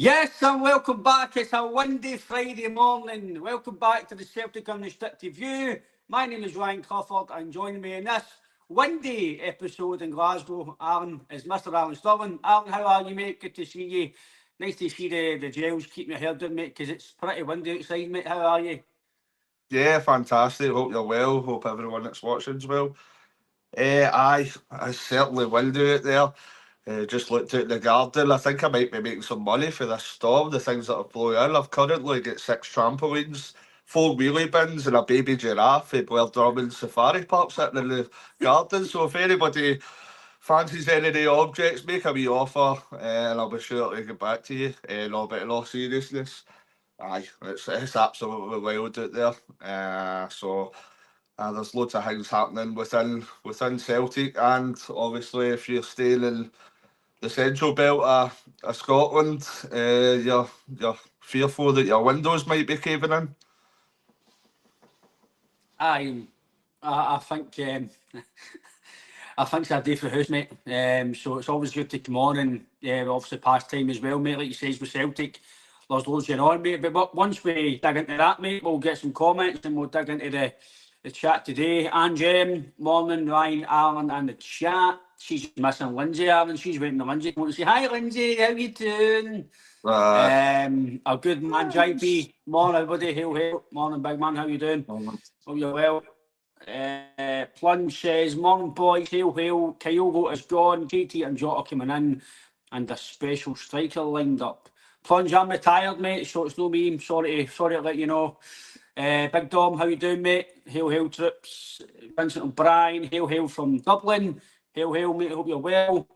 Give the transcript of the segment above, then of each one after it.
Yes, and welcome back. It's a windy Friday morning. Welcome back to the Celtic Unrestricted View. My name is Ryan Crawford, and joining me in this windy episode in Glasgow, Aaron, is Mr. Aaron Sterling. Aaron, how are you, mate? Good to see you. Nice to see the gels keeping your hair down, mate, because it's pretty windy outside, mate. How are you? Yeah, fantastic. Hope you're well. Hope everyone that's watching's well. I certainly will do it there. Just looked out the garden. I think I might be making some money for this storm, the things that are blowing in. I've currently got 6 trampolines, 4 wheelie bins, and a baby giraffe at Blair Drummond Safari Park sitting in the garden. So if anybody fancies any of the objects, make a wee offer, and I'll be sure to get back to you. No, but in all seriousness, aye, it's absolutely wild out there. There's loads of things happening within Celtic, and obviously if you're staying in the central belt of Scotland, you're fearful that your windows might be caving in. I think I think it's a day for the house, mate. So it's always good to come on and obviously past time as well, mate. Like you says with Celtic, there's loads going on, mate. But once we dig into that, mate, we'll get some comments and we'll dig into the chat today. And morning, Ryan, Alan, and the chat. She's missing Lindsay, Alan. She's waiting for Lindsay. I want to say hi, Lindsay. How you doing? Our good man JP. Morning, everybody. Hail. Morning, big man. How you doing? Hope you're well. Plunge says, morning boys, hail. Kyogo is gone, JT and Jota coming in, and a special striker lined up. Plunge, I'm retired, mate, so it's no me. I'm sorry to let you know. Big Dom, how you doing, mate? Hail, troops. Vincent O'Brien, hail from Dublin. Hail, mate, hope you're well.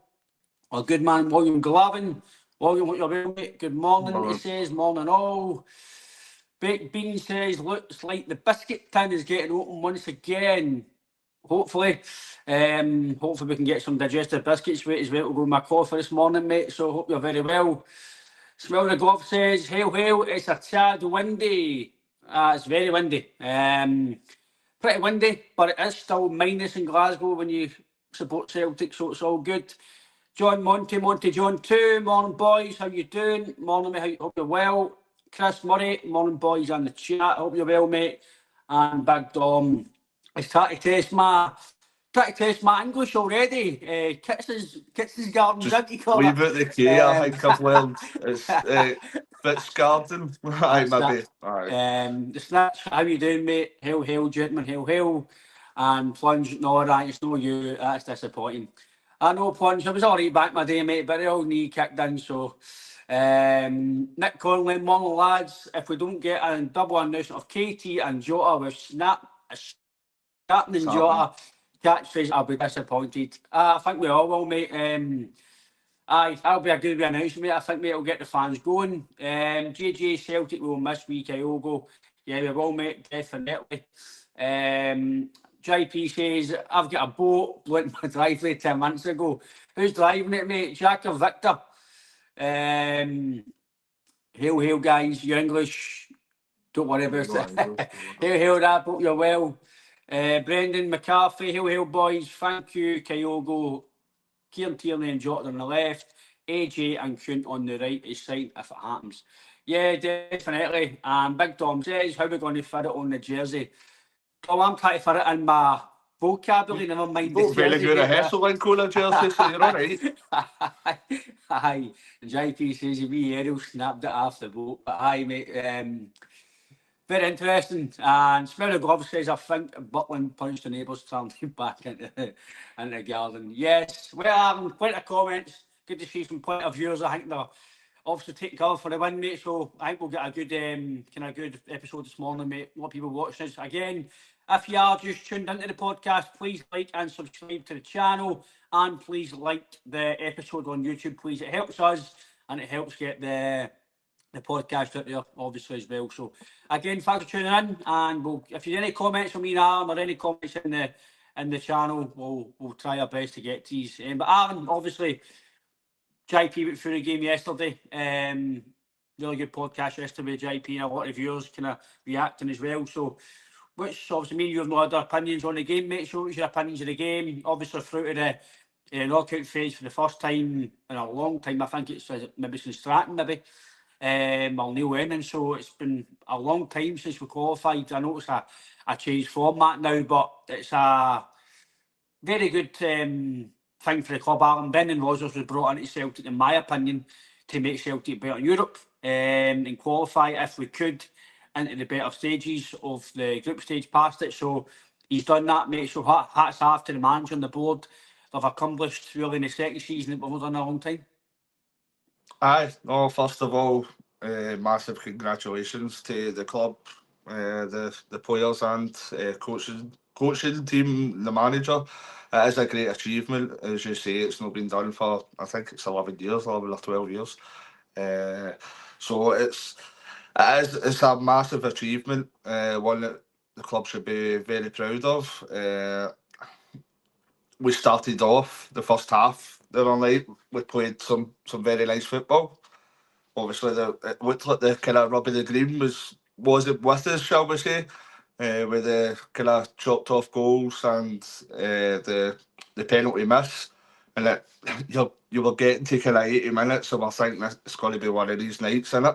Our good man, William Glavin. William, hope you're well, mate. Good morning, he says. Morning all. Baked Bean says, looks like the biscuit tin is getting open once again. Hopefully. Hopefully we can get some digestive biscuits with as well to go with my coffee this morning, mate. So hope you're very well. Smell the Glove says, hail, it's a tad windy. It's very windy. Pretty windy, but it is still minus in Glasgow when you support Celtic, so it's all good. John Monty John 2, morning boys, how you doing? Morning, mate, hope you're well. Chris Murray, morning boys on the chat, hope you're well, mate. And Big Dom, it's trying to test my English already. Kits his garden, Just didn't call leave it? it the K, I think I've learned. It's Fitzgarden. Aye, maybe. Aye. The Snatch, how you doing, mate? Hail, gentlemen, hail. And Plunge, no, right, it's no you, that's disappointing. I know, Plunge, I was alright back my day, mate, but the old knee kicked in, so... Nick Conley, morning lads, if we don't get a double announcement of KT and Jota with snapping Jota catchphrase, I'll be disappointed. I think we all will, mate. Aye, that'll be a good announcement, mate. I think, mate, it'll get the fans going. JJ Celtic will miss wee Kyogo. Yeah, we will, mate, definitely. JP says, I've got a boat blew in my driveway 10 months ago. Who's driving it, mate? Jack or Victor? Hail, guys. You're English. Don't worry about it. Hail, Rap. Hope you're well. Brendan McCarthy. Hail, boys. Thank you, Kyogo. Kieran Tierney and Jota on the left. AJ and Kunt on the right is signed if it happens. Yeah, definitely. And Big Tom says, how are we going to fit it on the jersey? Tom, I'm trying to fit it in my vocabulary, never mind the jersey. Very good at Hesselink on a jersey, so you're all right. Aye. JP says a wee aerial snapped it off the boat. But aye, mate. Very interesting. And Smell the Glove says, I think Butland punched the neighbours turned back into the garden. Yes. Well, plenty of comments. Good to see some plenty of viewers. I think they're obviously taking cover for the win, mate. So I think we'll get a good good episode this morning, mate. A lot of people watching us. Again, if you are just tuned into the podcast, please like and subscribe to the channel. And please like the episode on YouTube, please. It helps us and it helps get the podcast out there, obviously, as well. So, again, thanks for tuning in. And if you have any comments from me and Aaron or any comments in the channel, we'll try our best to get to these. But Aaron, obviously, JP went through the game yesterday. Really good podcast yesterday, JP, and a lot of viewers kind of reacting as well. So, which obviously means you have no other opinions on the game, mate. So, what's your opinions of the game? Obviously, through to the knockout phase for the first time in a long time. I think it's maybe since Stratton, maybe. Well, Neil Lennon. So it's been a long time since we qualified. I know it's a changed format now, but it's a very good thing for the club. Alan Brendan Rodgers was brought into Celtic, in my opinion, to make Celtic better in Europe and qualify, if we could, into the better stages of the group stage past it. So he's done that, mate. So hats off to the manager and the board. They've accomplished really in the second season that we've done in a long time. Aye, no, first of all, massive congratulations to the club, the players and coaching team, the manager. It is a great achievement. As you say, it's not been done for, I think it's 11 years, 11 or 12 years. So it's a massive achievement, one that the club should be very proud of. We started off the first half the other night. We played some very nice football. Obviously, it looked like the kind of rub of the green wasn't with us, shall we say, with the kind of chopped off goals and the penalty miss, and it, you were getting to kind of 80 minutes, so I think it's going to be one of these nights, isn't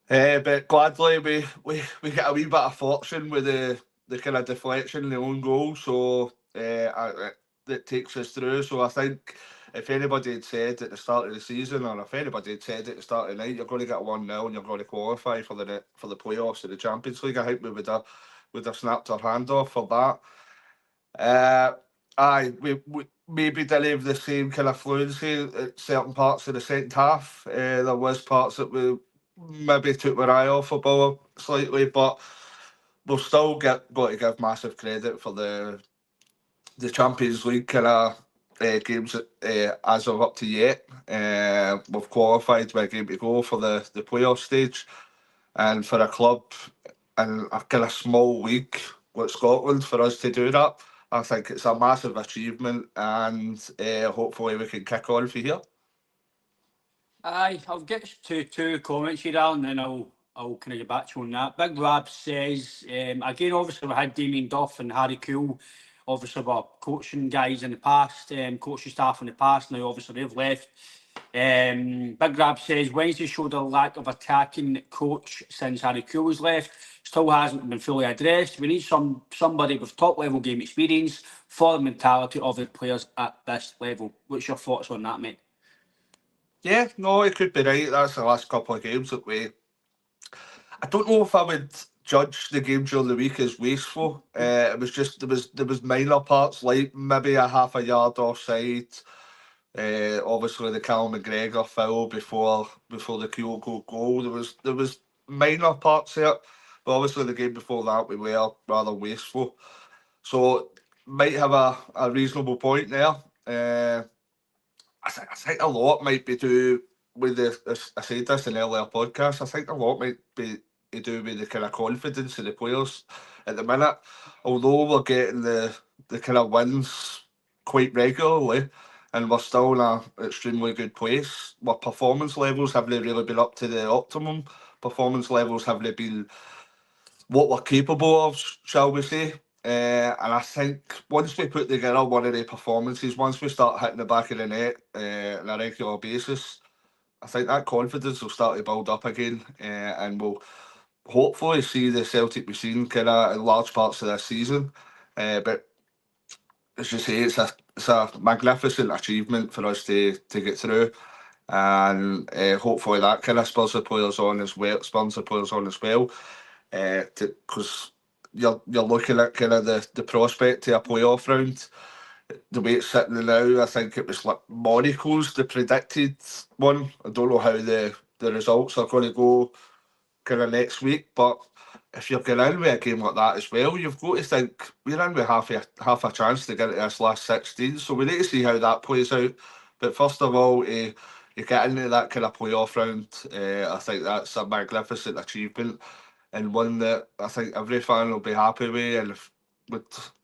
it? But gladly we get a wee bit of fortune with the kind of deflection, the own goal, so that takes us through. So I think if anybody had said at the start of the season, or if anybody had said at the start of the night, you're going to get 1-0 and you're going to qualify for the playoffs of the Champions League, I think we would have snapped our hand off for that. We maybe didn't have the same kind of fluency at certain parts of the second half. There was parts that we maybe took our eye off a ball slightly, but we've still got to give massive credit for the Champions League kind of games as of up to yet. We've qualified with a game to go for the playoff stage, and for a club in a kind of small league like Scotland, for us to do that, I think it's a massive achievement, and hopefully we can kick on from here. Aye, I'll get to two comments here, Alan, and then I'll kind of get back to you on that. Big Rab says, again, obviously we had Damien Duff and Harry Cool, obviously we're coaching guys in the past, coaching staff in the past, now obviously they've left. Big Rab says, Wednesday showed a lack of attacking coach since Harry Cool was left. Still hasn't been fully addressed. We need somebody with top level game experience for the mentality of the players at this level. What's your thoughts on that, mate? Yeah, no, it could be right. That's the last couple of games that I don't know if I would judge the game during the week as wasteful. It was just there was minor parts, like maybe a half a yard offside. Obviously the Callum McGregor foul before the Kyogo goal. There was minor parts there, but obviously the game before that we were rather wasteful. So might have a reasonable point there. I think a lot might be due with I said this in earlier podcasts, I think a lot might be to do with the kind of confidence of the players at the minute. Although we're getting the kind of wins quite regularly and we're still in an extremely good place, our performance levels haven't really been up to the optimum. Performance levels haven't been what we're capable of, shall we say. And I think once we put together one of the performances, once we start hitting the back of the net on a regular basis, I think that confidence will start to build up again, and we'll hopefully see the Celtic we've seen kind of in large parts of this season. But as you say, it's a magnificent achievement for us to get through, and hopefully that kind of spurs the players on as well. Because you're looking at kind of the prospect to a playoff round. The way it's sitting now, I think it was like Monaco's the predicted one. I don't know how the results are going to go kind of next week, but if you're going in with a game like that as well, you've got to think we're in with half a chance to get into this last 16. So we need to see how that plays out. But first of all, you get into that kind of playoff round. I think that's a magnificent achievement, and one that I think every fan will be happy with, and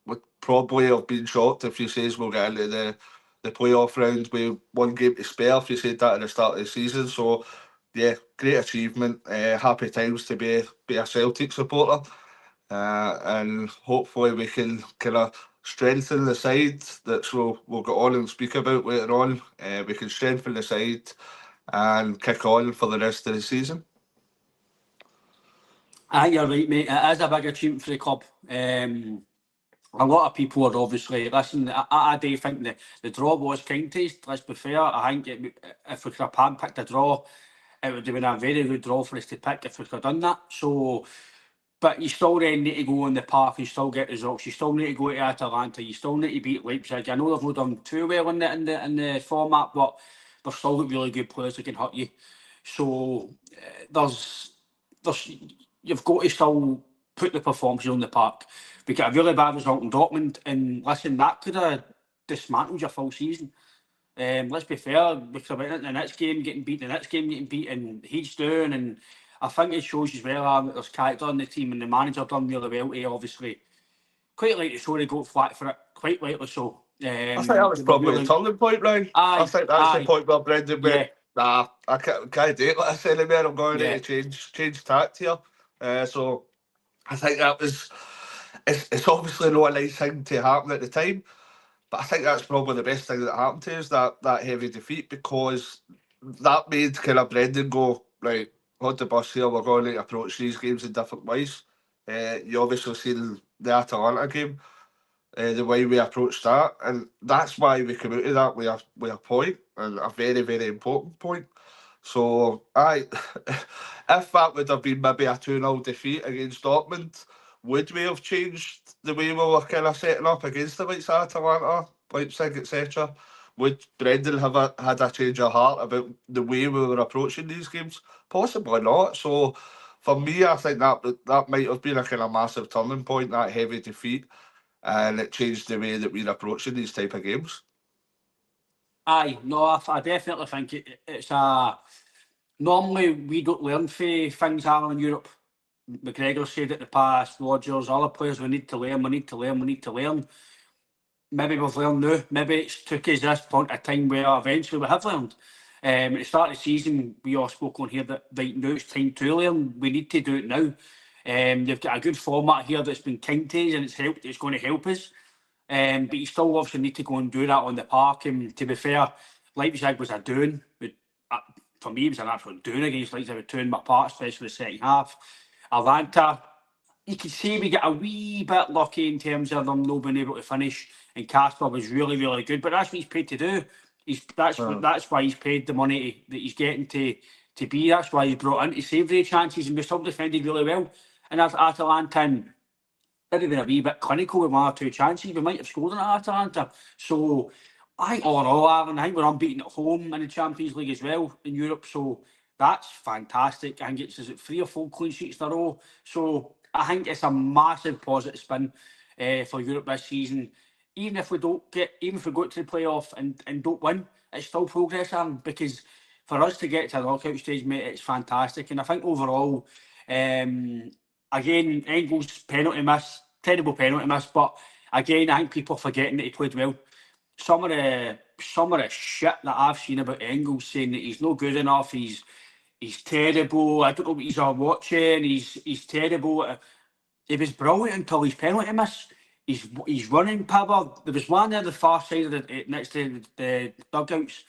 would probably have been shocked if you says we'll get into the playoff round with one game to spare if you said that at the start of the season. So yeah, great achievement. Happy times to be a Celtic supporter, and hopefully we can kind of strengthen the side that we'll go on and speak about later on. We can strengthen the side and kick on for the rest of the season. I think you're right, mate. It is a big achievement for the club. A lot of people are obviously, listen, I do think the draw was kind to us, let's be fair. I think if we could have handpicked a draw, it would have been a very good draw for us to pick if we could have done that. So, but you still then need to go in the park and still get results. You still need to go to Atalanta. You still need to beat Leipzig. I know they've not done too well in the format, but they've still got really good players that can hurt you. So there's you've got to still put the performances on the park. We got a really bad result in Dortmund, and listen, that could have dismantled your full season. Let's be fair, we could have went into the next game getting beat, the next game getting beat, and he's down. And I think it shows as well that there's character in the team, and the manager done really well to obviously quite like to show they got flat for it, quite rightly so. I think that was probably really, a turning point, Ryan. I think that's the point where Brendan went, nah, I can't do it like this anymore. I'm going to change tact here. So I think that was, it's obviously not a nice thing to happen at the time, but I think that's probably the best thing that happened to us, that heavy defeat, because that made kind of Brendan go, right, hold the bus here, we're going to approach these games in different ways. You obviously seen the Atalanta game, the way we approached that, and that's why we came out of that with a point, and a very, very important point. So, if that would have been maybe a 2-0 defeat against Dortmund, would we have changed the way we were kind of setting up against the likes of Atalanta, Leipzig, etc.? Would Brendan have had a change of heart about the way we were approaching these games? Possibly not. So, for me, I think that might have been a kind of massive turning point, that heavy defeat, and it changed the way that we're approaching these type of games. Aye, no, I definitely think it's a... Normally, we don't learn from things happening in Europe. McGregor said it in the past, Rodgers, other players, we need to learn. Maybe we've learned now. Maybe it's took us this point of time where eventually we have learned. At the start of the season, we all spoke on here that right now it's time to learn. We need to do it now. They've got a good format here that's been kind to us, and it's going to help us. But you still obviously need to go and do that on the park. And to be fair, Leipzig was a doing. For me, it was an absolute doing against Leipzig. I was doing my part, especially the second half. Atalanta, you could say we got a wee bit lucky in terms of them not being able to finish. And Casper was really, really good. But that's what he's paid to do. That's why he's paid the money that he's getting to be. That's why he's brought in to save the chances. And we still defended really well. And Atalanta did have been a wee bit clinical with 1 or 2 chances, we might have scored in Atalanta. So I think all in all, Aaron, I think we're unbeaten at home in the Champions League as well in Europe. So that's fantastic. I think it's 3 or 4 clean sheets in a row. So I think it's a massive positive spin for Europe this season. Even if we go to the playoff and don't win, it's still progress, Aaron, because for us to get to the knockout stage, mate, it's fantastic. And I think overall, again, Engels' penalty miss, terrible penalty miss, but again, I think people are forgetting that he played well. Some of the shit that I've seen about Engels saying that he's no good enough, he's terrible, I don't know what he's all watching, he's terrible. He was brilliant until his penalty miss. He's running power. There was one there the far side of next to the dugouts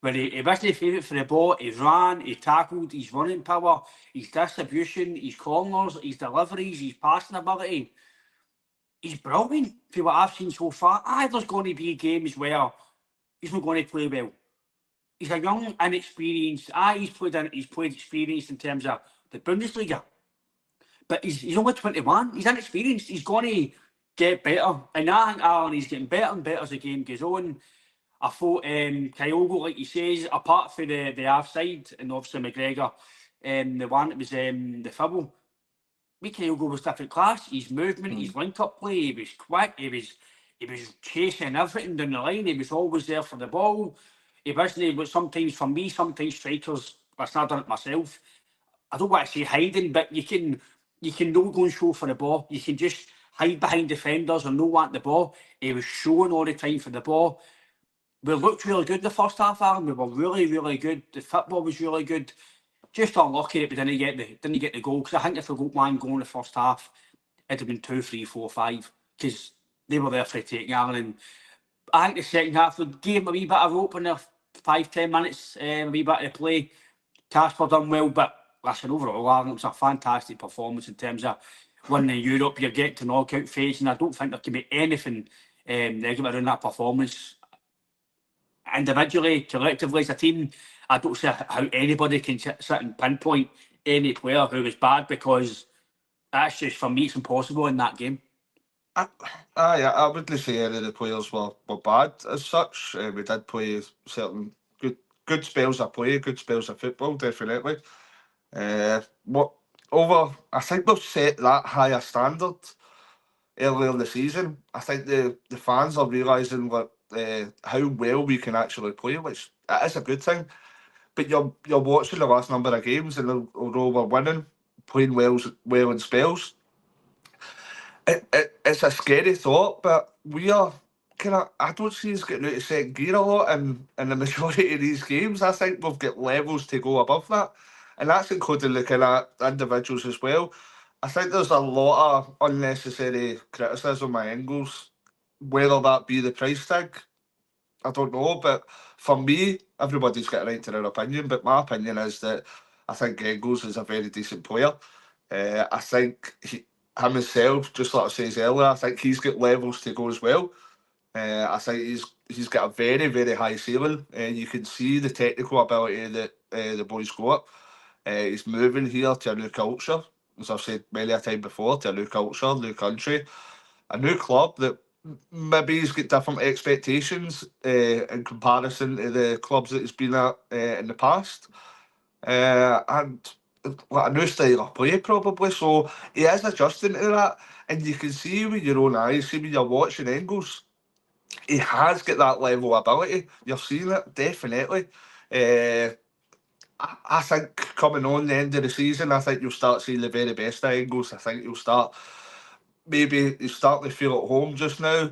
where he wasn't favourite for the ball. He ran, he tackled, his running power, his distribution, his corners, his deliveries, his passing ability. He's brilliant for what I've seen so far. There's going to be games where he's not going to play well. He's a young, inexperienced. He's played experienced in terms of the Bundesliga. But he's only 21. He's inexperienced. He's going to get better. And I think Alan, he's getting better and better as the game goes on. I thought Kyogo, like he says, apart from the offside and obviously McGregor, the one that was the foul, Kyogo was different class. His movement, his link-up play, he was quick. He was chasing everything down the line. He was always there for the ball. He wasn't. But sometimes for me, sometimes strikers. Listen, I've done it myself. I don't want to say hiding, but you can not go and show for the ball. You can just hide behind defenders and not want the ball. He was showing all the time for the ball. We looked really good the first half, Aaron. We were really, really good. The football was really good. Just unlucky that we didn't get the goal, because I think if we got one goal in the first half, it'd have been 2, 3, 4, 5, because they were there for the taking, Aaron. And I think the second half, we gave them a wee bit of rope in their 5-10 minutes, a wee bit of play. Casper done well, but listen, overall, Alan, it was a fantastic performance in terms of winning in Europe. You're getting to knockout phase, and I don't think there can be anything negative around that performance. Individually, collectively, as a team, I don't see how anybody can sit and pinpoint any player who was bad, because that's just, for me, it's impossible in that game. I wouldn't say any of the players were bad as such. We did play certain good spells of play, good spells of football, definitely. I think we've set that higher standard earlier in the season. I think the fans are realising how well we can actually play, which it is a good thing. But you're watching the last number of games, and although we're winning, playing well in spells, it's a scary thought. But we are I don't see us getting out of second gear a lot in the majority of these games. I think we've got levels to go above that, and that's including the kind of individuals as well. I think there's a lot of unnecessary criticism by Engels, whether that be the price tag, I don't know. But for me, everybody's got a right to their opinion. But my opinion is that I think Engels is a very decent player. I think him himself, just like I says earlier, I think he's got levels to go as well. I think he's got a very, very high ceiling. You can see the technical ability that the boy's got. He's moving here to a new culture, as I've said many a time before, to a new culture, new country, a new club that maybe he's got different expectations in comparison to the clubs that he's been at in the past. And like a new style of play probably. So he is adjusting to that. And you can see with your own eyes, see when you're watching Engels, he has got that level of ability. You're seeing it, definitely. I think coming on the end of the season, I think you'll start seeing the very best of Engels. I think he's starting to feel at home just now.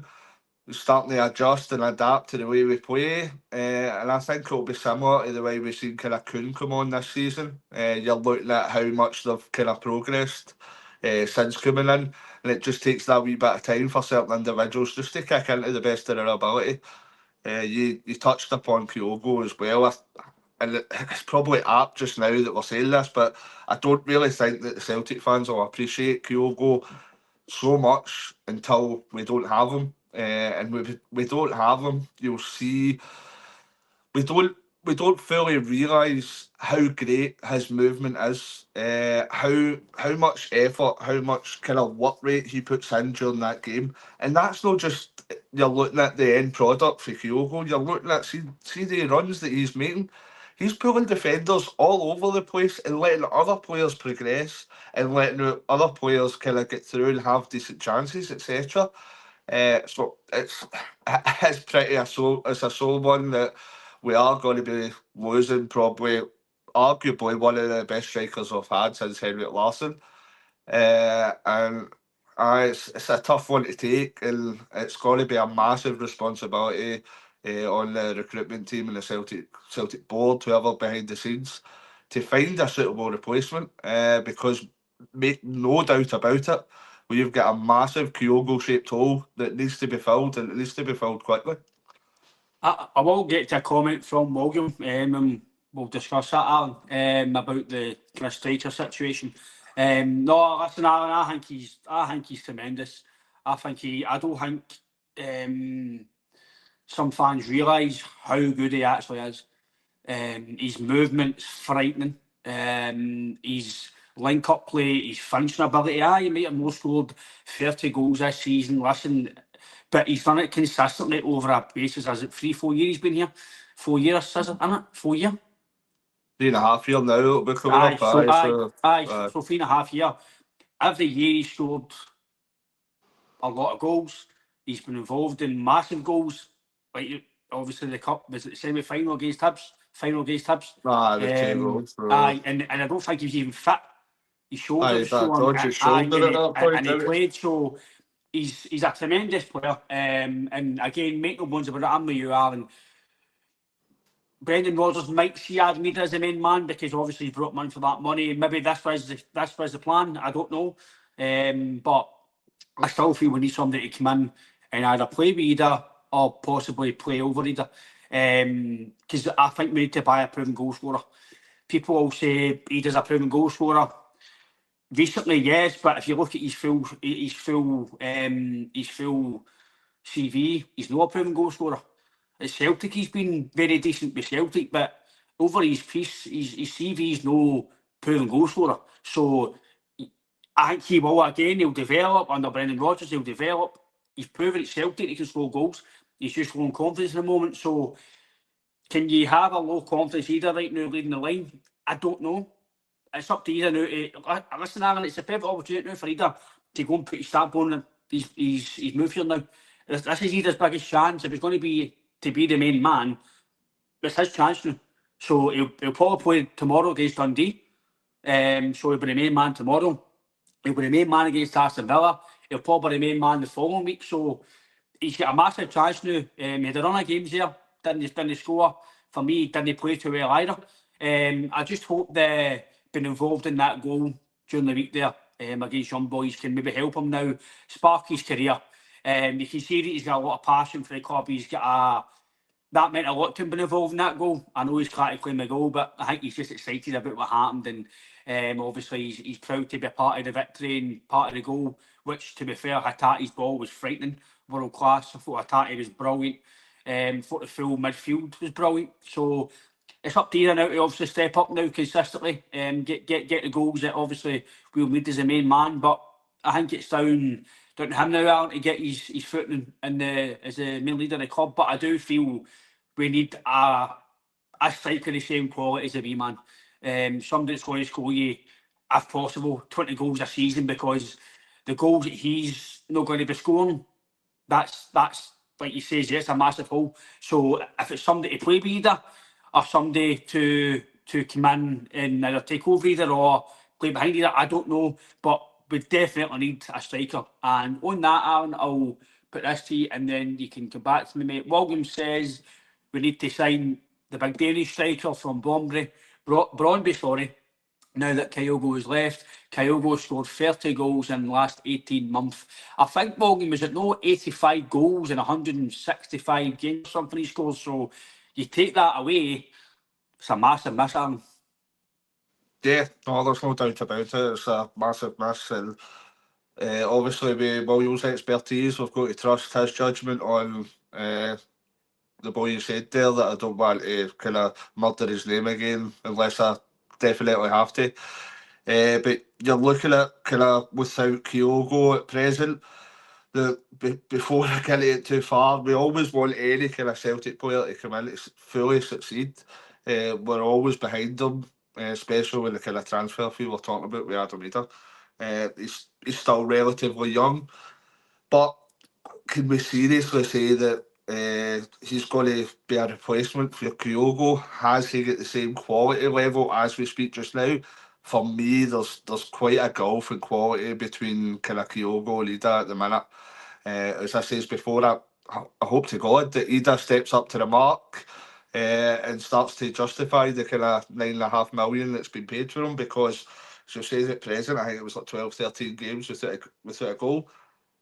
He's starting to adjust and adapt to the way we play. And I think it'll be similar to the way we've seen kind of Kuhn come on this season. You're looking at how much they've kind of progressed since coming in. And it just takes that wee bit of time for certain individuals just to kick into the best of their ability. You touched upon Kyogo as well. And it's probably apt just now that we're saying this, but I don't really think that the Celtic fans will appreciate Kyogo so much until we don't have him. And we don't have him, you'll see we don't fully realise how great his movement is, how much effort, how much kind of work rate he puts in during that game. And that's not just you're looking at the end product for Kyogo, you're looking at see the runs that he's making. He's pulling defenders all over the place and letting other players progress and letting other players kind of get through and have decent chances, etc. So it's pretty it's a sore one that we are going to be losing probably arguably one of the best strikers we've had since Henrik Larsson. And it's a tough one to take, and it's going to be a massive responsibility on the recruitment team and the Celtic board, whoever behind the scenes, to find a suitable replacement. Because make no doubt about it, we've got a massive Kyogo-shaped hole that needs to be filled, and it needs to be filled quickly. I will get to a comment from William, and we'll discuss that, Alan, about the Chris Streicher situation. No, listen, Alan, I think he's tremendous. I don't think some fans realise how good he actually is. His movement's frightening. His link-up play, his finishing ability. He might have not scored 30 goals this season. Listen, but he's done it consistently over a basis. Is it 3-4 years he's been here? 4 years, is it? 4 years? 3.5 years now it'll be coming up. So 3.5 years. Every year he's scored a lot of goals. He's been involved in massive goals. Like obviously the cup, was it the semi-final against Hibs? Final against Hibs. The 2 goals. And I don't think he was even fit. His shoulders and he played. So he's a tremendous player. And again, make no bones about it, I'm with you, Alan. Brendan Rodgers might see Admir as the main man because obviously he brought money for that money. Maybe this was the plan. I don't know. But I still feel we need somebody to come in and either play with Ida or possibly play over Ida. Because I think we need to buy a proven goal scorer. People will say he does a proven goal scorer. Recently, yes, but if you look at his full CV, he's not a proven goal scorer. At Celtic, he's been very decent with Celtic, but over his piece, his CV is no proven goal scorer. So I think he will again. He'll develop under Brendan Rodgers. He'll develop. He's proven at Celtic he can score goals. He's just low in confidence in the moment. So can you have a low confidence either right now leading the line? I don't know. It's up to either now. Listen, Aaron, it's a perfect opportunity now for either to go and put his stamp on his move here now. This is either's biggest chance. If it's going to be the main man, it's his chance now. So he'll probably play tomorrow against Dundee. So he'll be the main man tomorrow. He'll be the main man against Aston Villa. He'll probably be the main man the following week. So he's got a massive chance now. He had a run of games there, didn't score. For me, he didn't play too well either. I just hope the being involved in that goal during the week there against Young Boys can maybe help him now spark his career. You can see that he's got a lot of passion for the club. He's got that meant a lot to him being involved in that goal. I know he's glad to claim the goal, but I think he's just excited about what happened, and obviously he's proud to be a part of the victory and part of the goal, which, to be fair, Hatati's ball was frightening, world class. I thought Hatati was brilliant. I thought the full midfield was brilliant. So it's up to you now to obviously step up now consistently and get the goals that obviously we'll need as a main man. But I think it's down to him now, Alan, to get his foot in as a main leader of the club. But I do feel we need a striker of the same quality as a wee man. Somebody that's going to score you, if possible, 20 goals a season, because the goals that he's not going to be scoring, that's like he says, yes, a massive hole. So if it's somebody to play with either, or somebody to come in and either take over either or play behind either, I don't know. But we definitely need a striker. And on that, Aaron, I'll put this to you and then you can come back to me, mate. Williams says we need to sign the big Danish striker from Brøndby, sorry. Now that Kyogo has left, Kyogo scored 30 goals in the last 18 months. I think Morgan was at 85 goals in 165 games or something he scored. So you take that away, it's a massive miss, Aaron. Yeah, no, there's no doubt about it. It's a massive miss, and obviously with Williams' expertise, we've got to trust his judgment on the boy you said there, that I don't want to kind of murder his name again unless I definitely have to. But you're looking at kind of without Kyogo at present, before I get it too far, we always want any kind of Celtic player to come in to fully succeed. We're always behind them, especially with the kind of transfer fee we're talking about with Adam Reader. He's still relatively young, but can we seriously say that he's going to be a replacement for Kyogo? Has he got the same quality level as we speak just now? For me, there's quite a gulf in quality between kind of Kyogo and Ida at the minute. As I said before, I hope to God that Ida steps up to the mark and starts to justify the kind of $9.5 million that's been paid for him, because, as you say, at present, I think it was like 12, 13 games without a goal.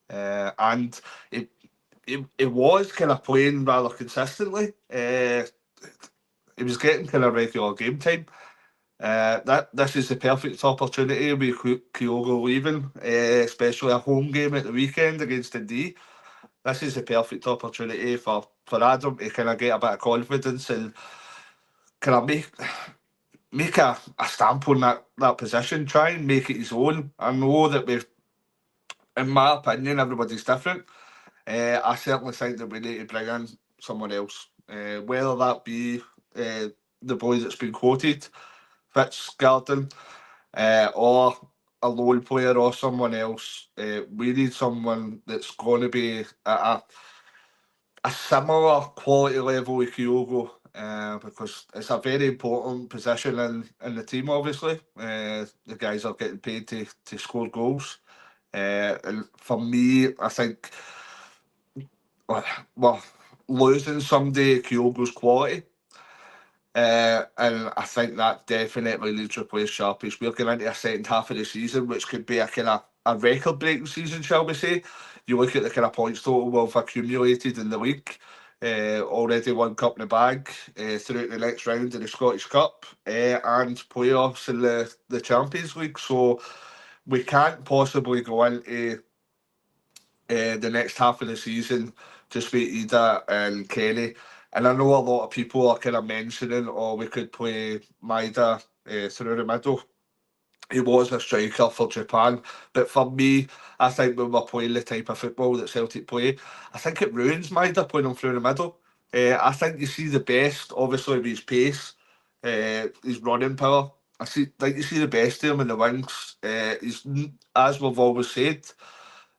And it was kind of playing rather consistently. He was getting kind of regular game time. This is the perfect opportunity with Kyogo leaving, especially a home game at the weekend against Dundee. This is the perfect opportunity for Adam to kind of get a bit of confidence and kind of make a stamp on that position, try and make it his own. I know that in my opinion, everybody's different. I certainly think that we need to bring in someone else, whether that be the boy that's been quoted, Fitzgerald, or a loan player or someone else. We need someone that's going to be at a similar quality level with Kyogo, because it's a very important position in the team, obviously. The guys are getting paid to score goals. And for me, I think we're losing somebody Kyogo's quality. And I think that definitely needs to replace Sharpies. We're going into a second half of the season, which could be a kind of a record-breaking season, shall we say. You look at the kind of points total we've accumulated in the league. already won cup in the bag through to the next round of the Scottish Cup and playoffs in the Champions League. So we can't possibly go into the next half of the season just with Ida and Kenny. And I know a lot of people are kind of mentioning, oh, we could play Maida through the middle. He was a striker for Japan, but for me, I think when we're playing the type of football that Celtic play, I think it ruins Maida playing him through the middle. I think you see the best, obviously, with his pace, his running power. Think you see the best of him in the wings. As we've always said,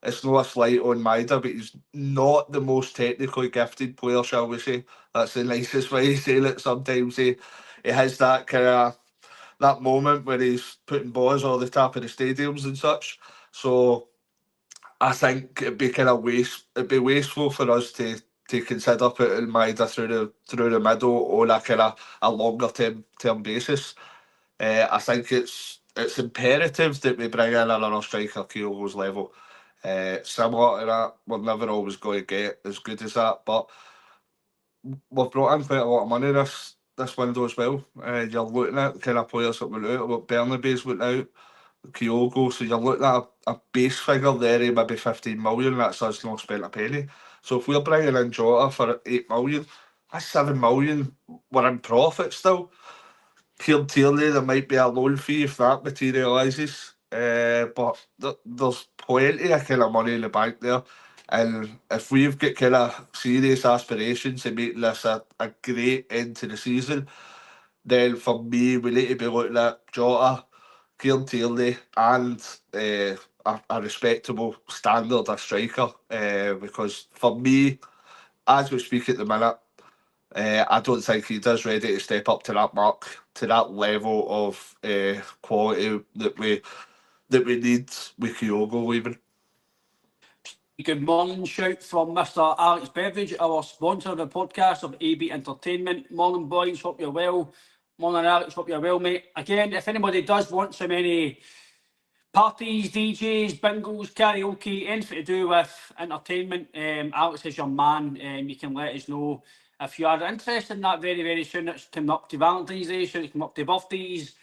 it's not a slight on Maida, but he's not the most technically gifted player, shall we say. That's the nicest way of saying it. Sometimes he has that kind of that moment where he's putting balls over the top of the stadiums and such. So I think it'd be kind of wasteful for us to consider putting Maida through the middle on a kind of a longer term basis. I think it's imperative that we bring in another striker Kyogo's level. Similar to that, we're never always going to get as good as that, but we've brought in quite a lot of money this window as well. You're looking at the kind of players that went out, what Bernabei's went out, Kyogo, so you're looking at a base figure there of maybe 15 million, that's us not spent a penny. So if we're bringing in Jota for 8 million, that's 7 million, we're in profit still. Clearly there might be a loan fee if that materialises, but there's plenty of kind of money in the bank there. And if we've got kind of serious aspirations to make this a great end to the season, then for me, we need to be looking at Jota, Kieran Tierney, and a respectable standard, a striker. Because for me, as we speak at the minute, I don't think he is ready to step up to that mark, to that level of quality that we need with Kyogo leaving. Good morning, shout from Mr. Alex Beveridge, our sponsor of the podcast of AB Entertainment. Morning, boys, hope you're well. Morning, Alex, hope you're well, mate. Again, if anybody does want so many parties, DJs, bingos, karaoke, anything to do with entertainment, Alex is your man. You can let us know if you are interested in that very, very soon. It's coming up to Valentine's Day, soon it's coming up to birthdays.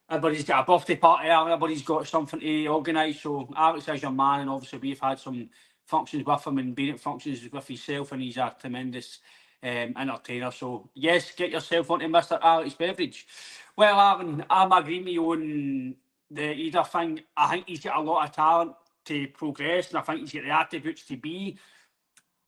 Everybody's got a birthday party, everybody's got something to organise, so Alex is your man, and obviously we've had some functions with him and been at functions with himself, and he's a tremendous entertainer. So yes, get yourself onto Mr. Alex Beveridge. Well, Aaron, I'm agreeing with you on the Ida thing. I think he's got a lot of talent to progress, and I think he's got the attributes to be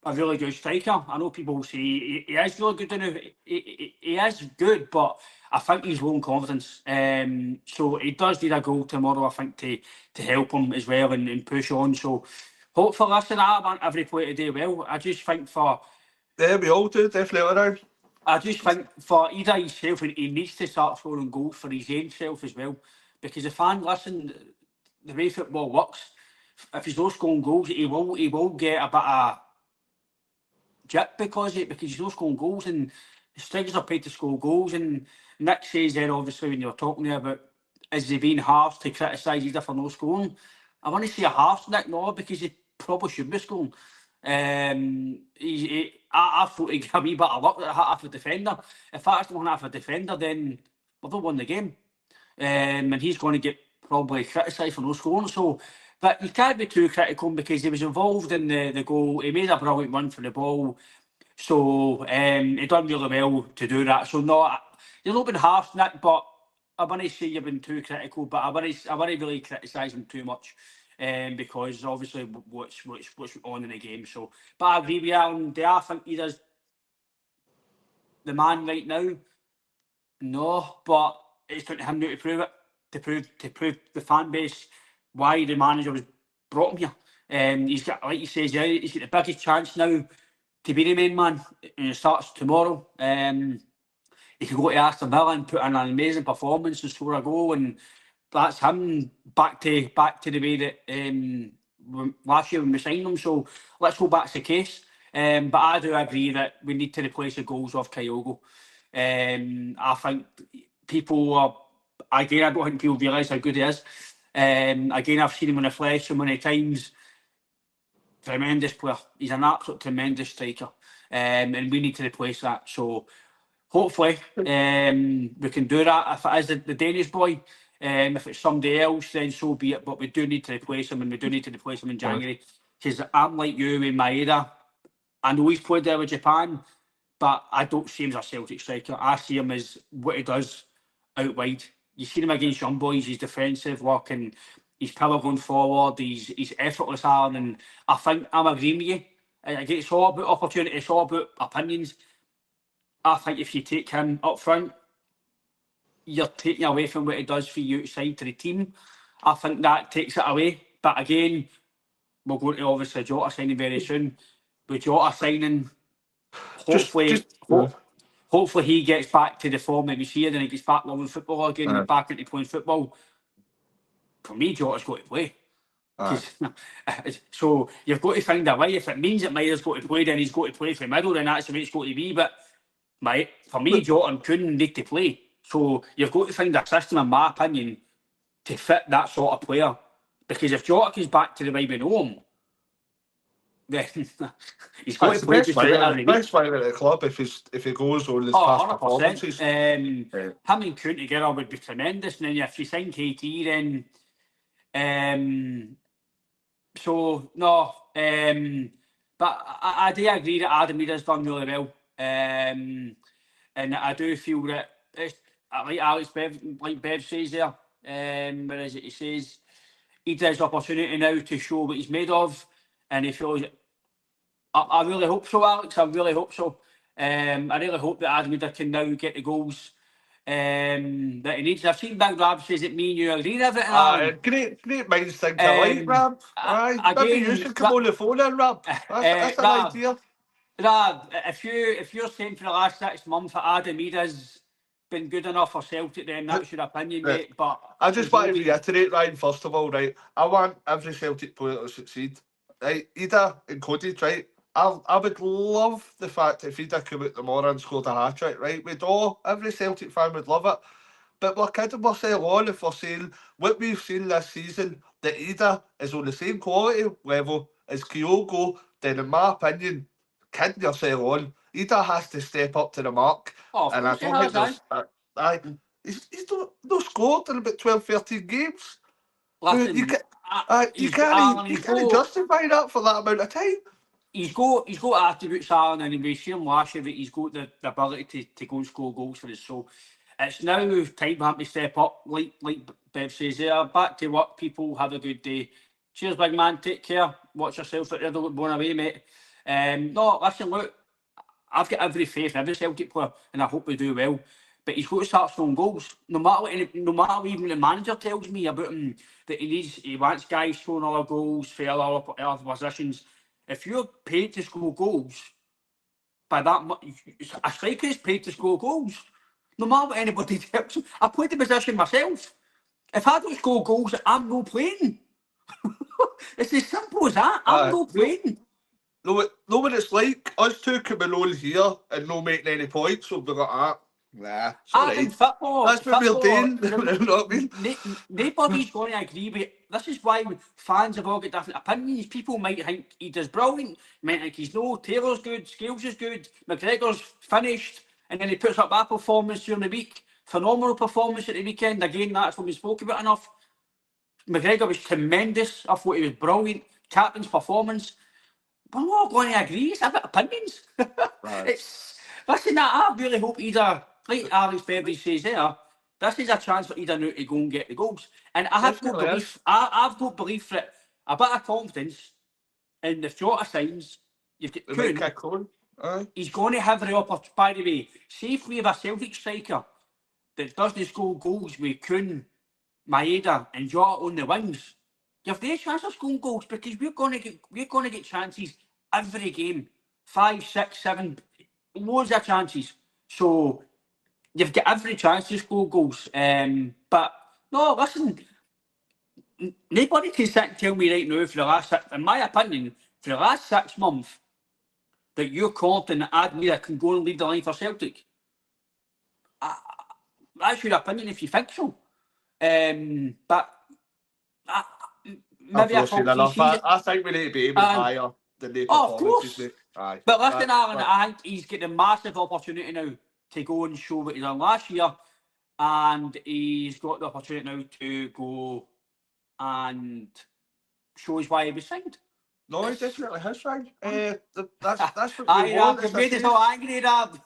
a really good striker. I know people will say he is really good now. He is good, but I think he's low in confidence. So he does need a goal tomorrow, I think, to help him as well and push on. So hopefully, listen, I want every player to do well. I just think we all do, definitely. I just think for Ida himself, he needs to start scoring goals for his own self as well. Because if listen, the way football works, if he's not scoring goals, he will get a bit of jip because he's not scoring goals, and the strikers are paid to score goals. And Nick says there, obviously, when you're talking there about is he being harsh to criticise Ida for no scoring? I want to say a harsh, Nick, no, because he probably should be scoring. I thought he got a wee bit of luck off a defender. If that's the one off a defender, then we've not won the game. And he's going to get probably criticised for no scoring. So, but you can't be too critical because he was involved in the goal. He made a brilliant run for the ball. So he done really well to do that. So no, you've not been harsh, Nick, but I wouldn't say you've been too critical, but I wouldn't really criticise him too much. Because obviously what's on in the game. So, but I agree with you, Alan. Do I think he does the man right now? No, but it's down to him now to prove it, to prove the fan base why the manager was brought him here. He's got, like he says, yeah, he's got the biggest chance now to be the main man, and it starts tomorrow. He could go to Aston Villa and put in an amazing performance and score a goal, and that's him back to the way that last year when we signed him. So let's go back to the case. But I do agree that we need to replace the goals of Kyogo. I think people are, again, I don't think people realise how good he is. Again, I've seen him in the flesh so many times. tremendous player. He's an absolute tremendous striker. And we need to replace that. So hopefully we can do that. If it is the Danish boy, if it's somebody else, then so be it. But we do need to replace him, and we do need to replace him in January. Because I'm like you with Maeda. I know he's played there with Japan, but I don't see him as a Celtic striker. I see him as what he does out wide. You see him against young boys, he's defensive work and he's power going forward, he's effortless, Aaron, and I think I'm agreeing with you. It's all about opportunity, it's all about opinions. I think if you take him up front, you're taking away from what he does for you outside to the team. I think that takes it away. But again, we're going to obviously Jota signing very soon. With Jota signing, hopefully he gets back to the form that he's here and he gets back loving football again and back into playing football. For me, Jota's got to play. So you've got to find a way. If it means that Maeda's got to play, then he's got to play for the middle, then that's the way it's got to be. But for me, Jota and Kuhn need to play. So you've got to find a system, in my opinion, to fit that sort of player. Because if Jota goes back to the way we know him, then he's got to play just about every week. Best player at the club if he goes on his past 100%. performances. Him and Kuhn together would be tremendous. And then if you sign KT, then but I do agree that Adam Meada's done really well. And I do feel that it's like Bev says there, where is it? He says he has opportunity now to show what he's made of, and he feels. I really hope so, Alex. I really hope so. I really hope that Adam Meada can now get the goals that he needs. I've seen Big Rab says that me and you agree with it. Great minds think alike, Rab. Maybe you should come on the phone then, Rab. That's an idea. Rab, if you're saying for the last 6 months that Adam Meada's been good enough for Celtic, then that's your opinion, mate. But I just want to reiterate, Ryan, first of all, right, I want every Celtic player to succeed. Right, Ida and Cody, right? I would love the fact if Ida came out tomorrow and scored a hat-trick, right? Every Celtic fan would love it. But we're kidding ourselves on if we're saying what we've seen this season, that Ida is on the same quality level as Kyogo, then in my opinion, kidding yourself on, Ida has to step up to the mark. And I don't think he's not scored in about 12, 13 games. Listen, you can't justify that for that amount of time. He's got attributes, Alan, and we see him last year that he's got the ability to go and score goals for us. So it's now time for him to step up, like Bev says there. Back to work, people. Have a good day. Cheers, big man. Take care. Watch yourself out there. Don't look blown away, mate. No, listen, look, I've got every faith in every Celtic player, and I hope we do well. But he's got to start scoring goals. No matter what even the manager tells me about him, that he wants guys scoring other goals for other positions. If you're paid to score goals, by that much, a striker is paid to score goals. No matter what anybody tells him. I played the position myself. If I don't score goals, I'm not playing. It's as simple as that. I'm not playing. No, what it's like, us two coming on here and not making any points, so we're like, nah, sorry. That's what we're doing. You know what I mean? Nobody's going to agree with it. This is why fans have all got different opinions. People might think he does brilliant, might think he's no, Taylor's good, Scales is good, McGregor's finished, and then he puts up that performance during the week. Phenomenal performance at the weekend. Again, that's what we spoke about enough. McGregor was tremendous. I thought he was brilliant. Captain's performance. We're not going to agree. It's about opinions. Right. Listen, I really hope either, like Alex Beveridge says there, this is a chance for either now to go and get the goals. And I have got belief. I've got belief that a bit of confidence in the Jota signs. You've got Kuhn. He's going to have the opportunity. By the way, see if we have a Celtic striker that doesn't score goals with Kuhn, Maeda, and Jota on the wings. You have the chance of scoring goals because we're going to get chances every game, 5, 6, 7, loads of chances. So you've got every chance to score goals. But no, listen, nobody can sit and tell me right now for the last, in my opinion, for the last 6 months, that you're confident that Admira can go and lead the line for Celtic. That's your opinion if you think so. But maybe I think we need to be able higher. the new Oh, of performances, course. mate. Aye. But listen, Alan, I think he's getting a massive opportunity now to go and show what he done last year, and he's got the opportunity now to go and shows why he was signed. No, he definitely has, right. That's what we Aye, want. Rab, As you've I made us say, all angry, Rab.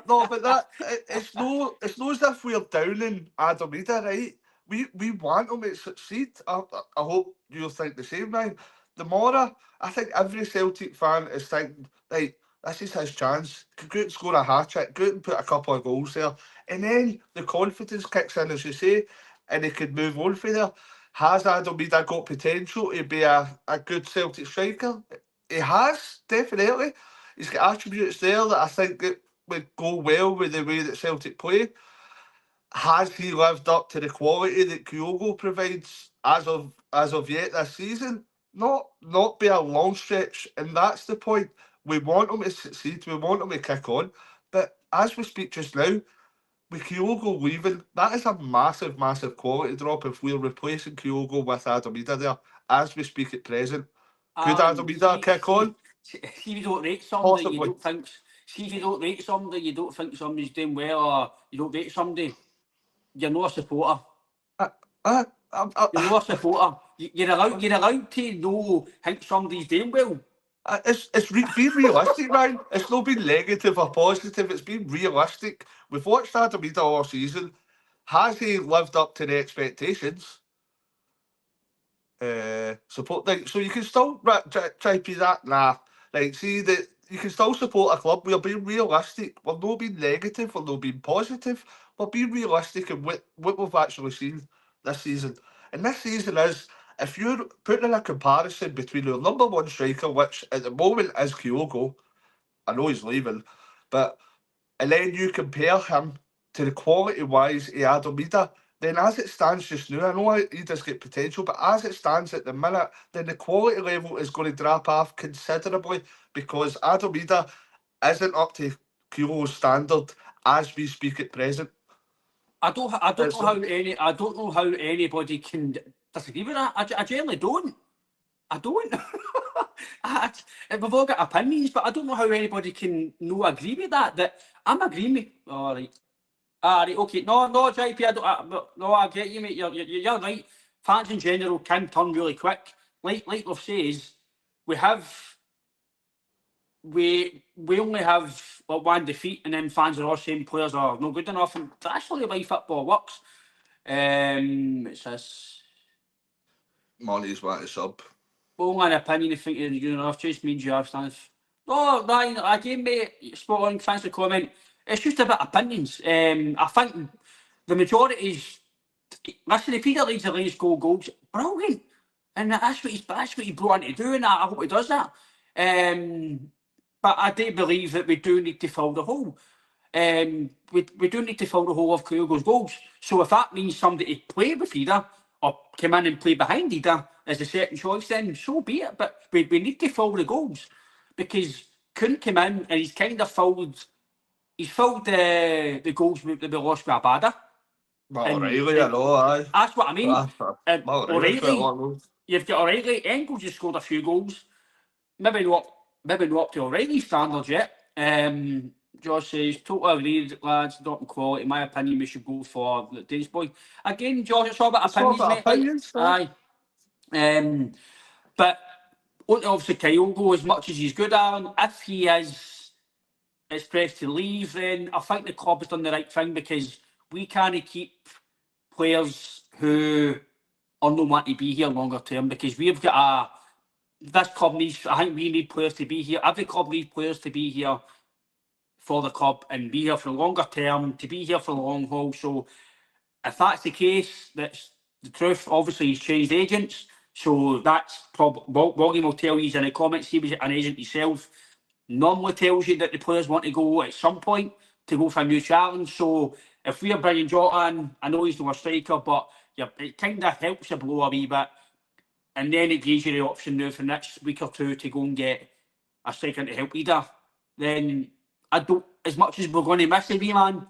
no, but it's no as if we're downing Adam Ida, right? We want him to succeed. I hope you'll think the same, man. The Mora, I think every Celtic fan is thinking, right, this is his chance. Could go out and score a hat trick, go out and put a couple of goals there, and then the confidence kicks in, as you say, and he could move on from there. Has Adam Ida got potential to be a good Celtic striker? He has, definitely. He's got attributes there that I think that would go well with the way that Celtic play. Has he lived up to the quality that Kyogo provides as of yet this season? Not by a long stretch, and that's the point. We want him to succeed, we want him to kick on. But as we speak just now, with Kyogo leaving, that is a massive, massive quality drop if we're replacing Kyogo with Adam Ida there, as we speak at present. Could Adam Alan, Ida kick on? see if you don't rate somebody, you Possibly. don't think. See if you don't rate somebody, you don't think somebody's doing well, or you don't rate somebody, you're not a supporter. You're not a supporter. You're allowed to know think somebody's doing well. Being realistic, Ryan. It's not been negative or positive. It's been realistic. We've watched Adam Ida all season. Has he lived up to the expectations? Support, like, so you can still try to be that. Nah, like, see that you can still support a club. We're being realistic. We're not being negative. We're not being positive. We're being realistic in what we've actually seen this season. And this season is, if you're putting in a comparison between your number one striker, which at the moment is Kyogo, I know he's leaving, but and then you compare him to the quality wise of Adam Ida, then as it stands just now, I know he does get potential, but as it stands at the minute, then the quality level is going to drop off considerably because Adam Ida isn't up to Kyogo's standard as we speak at present. I don't know how anybody can disagree with that. I generally don't. I don't. We've all got opinions, but I don't know how anybody can no agree with that. That I'm agreeing with. All right. Right, okay. No, JP, I get you, mate. You're right. Fans in general can turn really quick. Like we've says, we only have one defeat, and then fans are all saying players are not good enough, and that's not the way football works. It's this. Money's what it's up. Only an opinion, I think you know, just means you have stands. No, Ryan, again, mate, spot on. Thanks for the comment. It's just about opinions. I think the majority is. Listen, if Peter leads the league score goals, brilliant, and that's what he's brought in to do, and I hope he does that. But I do believe that we do need to fill the hole. We do need to fill the hole of Kyogo's goals. So if that means somebody to play with Ida or come in and play behind Ida as a second choice, then so be it. But we need to fill the goals because couldn't come in and he's kind of filled. He's filled the goals that we lost with Abada. Well, O'Reilly, I know, aye. That's what I mean. O'Reilly, you've got O'Reilly. Engels just scored a few goals. Maybe not up to O'Reilly's standards yet. Josh says, totally agreed, lads, not in quality. In my opinion, we should go for the Danes boy. Again, Josh, it's all about opinions, mate. Aye. But obviously Kyogo, as much as he's good at, if he is expressed to leave, then I think the club has done the right thing because we can't keep players who are not want to be here longer term because we've got this club needs, I think we need players to be here. Every club needs players to be here for the club and be here for the longer term, to be here for the long haul. So if that's the case, that's the truth. Obviously, he's changed agents. So that's probably, William will tell you in the comments, he was an agent himself. Normally tells you that the players want to go at some point to go for a new challenge. So if we're bringing Jota in, I know he's not a striker, but yeah, it kind of helps you blow a wee bit. And then it gives you the option now for the next week or two to go and get a striker to help Ida. Then I don't, as much as we're going to miss the wee man,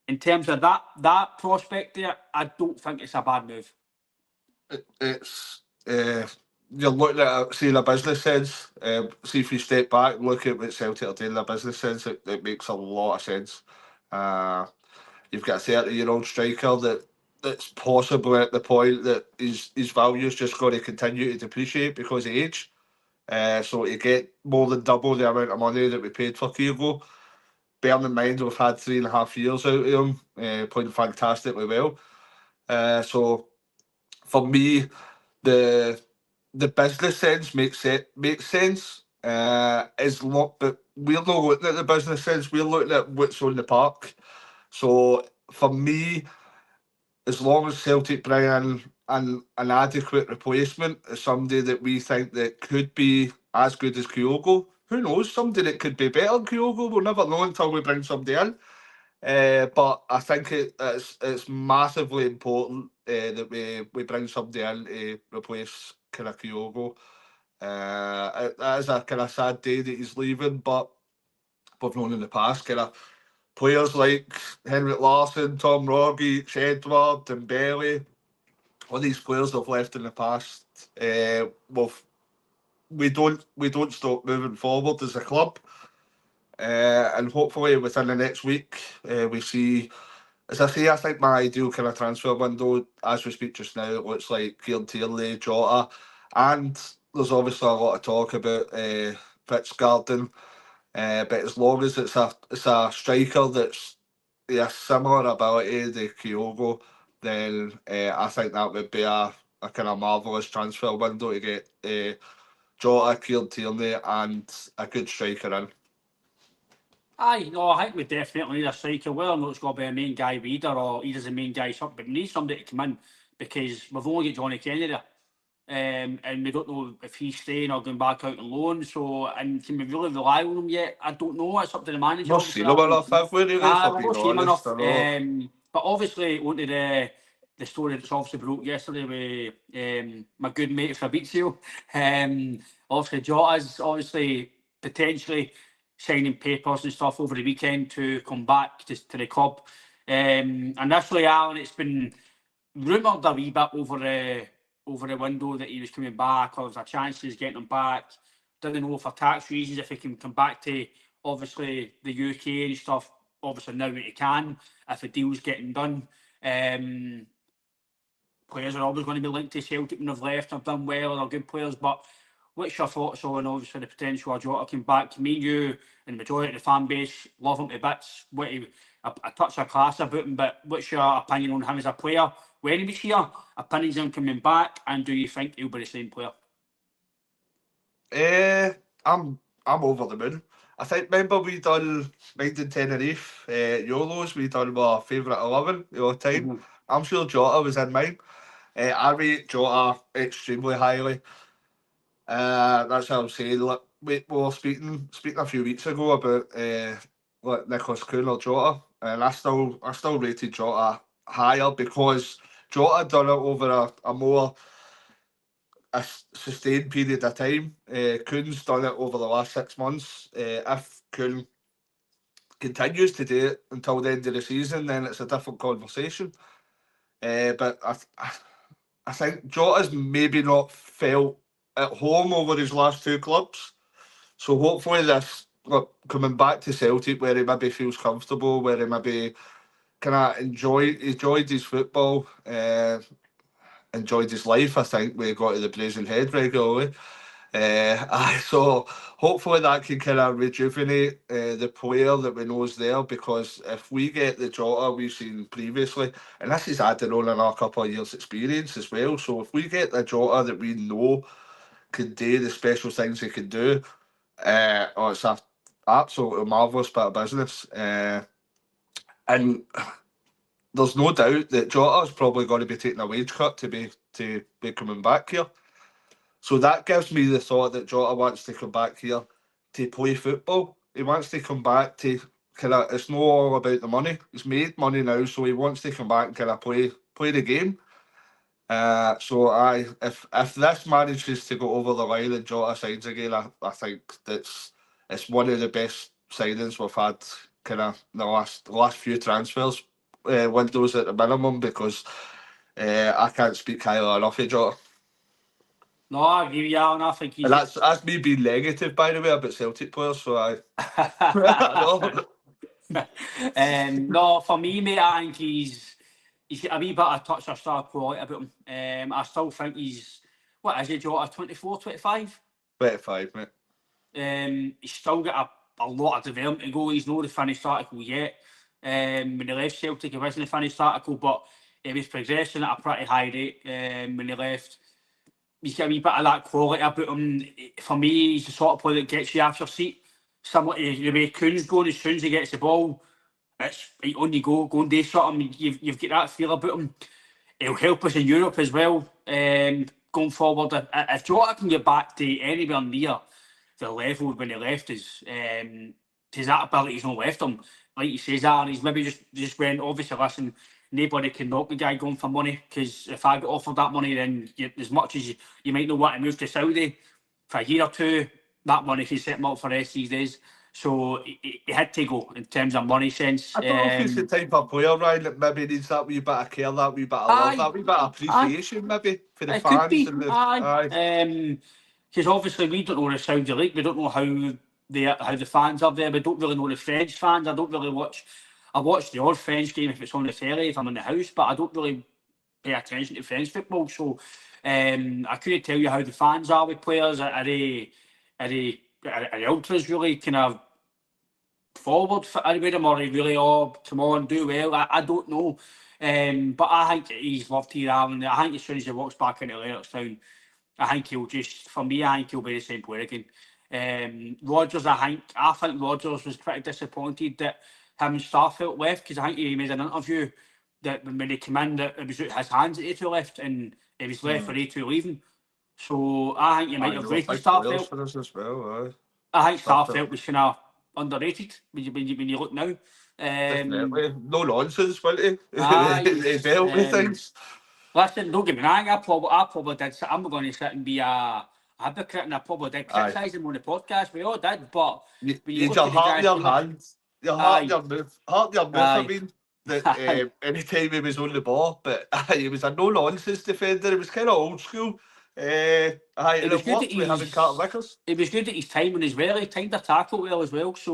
in terms of that prospect there, I don't think it's a bad move. It's you're looking at it, see in a business sense. See if you step back, look at what Celtic are doing in a business sense. It makes a lot of sense. You've got a 30-year-old striker that's possibly at the point that his value is just going to continue to depreciate because of age. So to get more than double the amount of money that we paid for Kyogo, bearing in mind we've had 3.5 years out of him, playing fantastically well. So for me, the business sense makes sense. But we're not looking at the business sense. We're looking at what's on the park. So for me, as long as Celtic bring in an adequate replacement, as somebody that we think that could be as good as Kyogo, who knows? Somebody that could be better than Kyogo. We'll never know until we bring somebody in. But I think it's massively important that we bring somebody in to replace kind of Kyogo. That is a kind of sad day that he's leaving, but we've known in the past kind of players like Henrik Larsson, Tom Rogic, Edward, and Bailey. All these players have left in the past. We don't stop moving forward as a club, and hopefully within the next week we see. As I say, I think my ideal kind of transfer window, as we speak just now, it looks like Kieran Tierney, Jota, and there's obviously a lot of talk about Garden. But as long as it's a striker that's a similar ability to Kyogo, then I think that would be a kind of marvellous transfer window to get Jota, Kieran Tierney, and a good striker in. Aye, no, I think we definitely need a striker. Whether or not it's got to be a main guy reader or he is a main guy, but we need somebody to come in because we've only got Johnny Kenny there. And we don't know if he's staying or going back out on loan. So, and can we really rely on him yet? I don't know. It's up to the manager. Not seen him enough, have we, really, for we've being not seen him honest, enough. But obviously, onto the story that's obviously broke yesterday with my good mate Fabrizio. Obviously, Jota's obviously potentially signing papers and stuff over the weekend to come back to the club. Initially, Alan, it's been rumoured a wee bit over the window that he was coming back, or there's a chance he's getting him back. Didn't know for tax reasons if he can come back to obviously the UK and stuff. Obviously now that he can, if the deal's getting done. Players are always going to be linked to Celtic when they've left and have done well, and they're good players. But what's your thoughts on obviously the potential of Jota coming back? Me and you and the majority of the fan base love him to bits. A touch of class about him, but what's your opinion on him as a player when he was here? Opinions on him coming back, and do you think he'll be the same player? I'm over the moon. I think, remember we done 19 Tenerife Euros, we done our favourite 11 all the time. Mm-hmm. I'm sure Jota was in mine. I rate Jota extremely highly. That's what I'm saying. Look, we were speaking a few weeks ago about Nicholas Kuhn or Jota, and I still rated Jota higher because Jota done it over a more sustained period of time. Kuhn's done it over the last 6 months. If Kuhn continues to do it until the end of the season, then it's a different conversation. But I think Jota's maybe not felt at home over his last 2 clubs. So hopefully this, coming back to Celtic where he maybe feels comfortable, where he maybe kind of enjoyed his football, enjoyed his life, I think, we got to the Brazen Head regularly. So hopefully that can kind of rejuvenate the player that we know is there, because if we get the Jota we've seen previously, and this is adding on a couple of years experience as well, so if we get the Jota that we know can do the special things he can do, it's an absolutely marvellous bit of business. And there's no doubt that Jota is probably going to be taking a wage cut to be coming back here. So that gives me the thought that Jota wants to come back here to play football. He wants to come back to kind of, it's not all about the money. He's made money now, so he wants to come back and kind of play the game. So if this manages to go over the line and Jota signs again, I think it's one of the best signings we've had kind of the last few transfers windows at the minimum, because I can't speak highly enough of Jota. No, I agree with you, Alan. I think And he's... that's me being negative, by the way, about Celtic players, so I know. No, for me, mate, I think he's got a wee bit of touch of star quality about him. I still think he's, what is he, Jota, 24, 25? 25, mate. He's still got a lot of development to go. He's not the finished article yet. When he left Celtic, he wasn't the finished article, but he was progressing at a pretty high rate when he left. He's got a wee bit of that quality about him. For me, he's the sort of player that gets you off your seat. Similar to the way Kuhn's going, as soon as he gets the ball, it's right on you go and do something. You've got that feel about him. He'll help us in Europe as well, going forward. If Jota can get back to anywhere near the level when he left us, his that ability's not left him. Like he says, Aaron, he's maybe just went, obviously, listen, nobody can knock the guy going for money, because if I get offered that money, then as much as you might not want to move to Saudi for a year or two, that money can set him up for the rest of these days. So he had to go in terms of money sense. I don't know if he's the type of player, Ryan, that maybe needs that wee bit of care, that wee bit of love, that wee bit of appreciation, maybe, for the it could fans. be, And the, aye. Because obviously we don't know the Saudi League, we don't know how the fans are there, we don't really know the French fans. I don't really watch. I watch the odd French game if it's on the telly, if I'm in the house, but I don't really pay attention to French football. So I couldn't tell you how the fans are with players. Are the ultras really kind of forward for with him, or he really, oh, come on, do well? I don't know. But I think he's loved here, Alan. I think as soon as he walks back into Leicester, I think he'll just, for me, I think he'll be the same player again. Rodgers, I think Rodgers was pretty disappointed that him and Starfelt left, because I think he made an interview that when he came in, that it was out his hands that A2 left, and he was left for A2 leaving. So I think you might have rated Starfelt. for us as well, I think Starfelt was kind of underrated when you look now. definitely. No nonsense, wasn't he? Aye, He dealt with things. Listen, don't get me wrong, I probably did. I'm not going to sit and be a hypocrite, and I probably did criticise him on the podcast. We all did, but when you You'd look your at the heart in guys, your hand, your heart in your mouth, I mean, that anytime he was on the ball, but he was a no-nonsense defender. He was kind of old school. it And was it good that worked with having Carter Vickers. it was good at his timing as well. He timed the tackle well as well. So,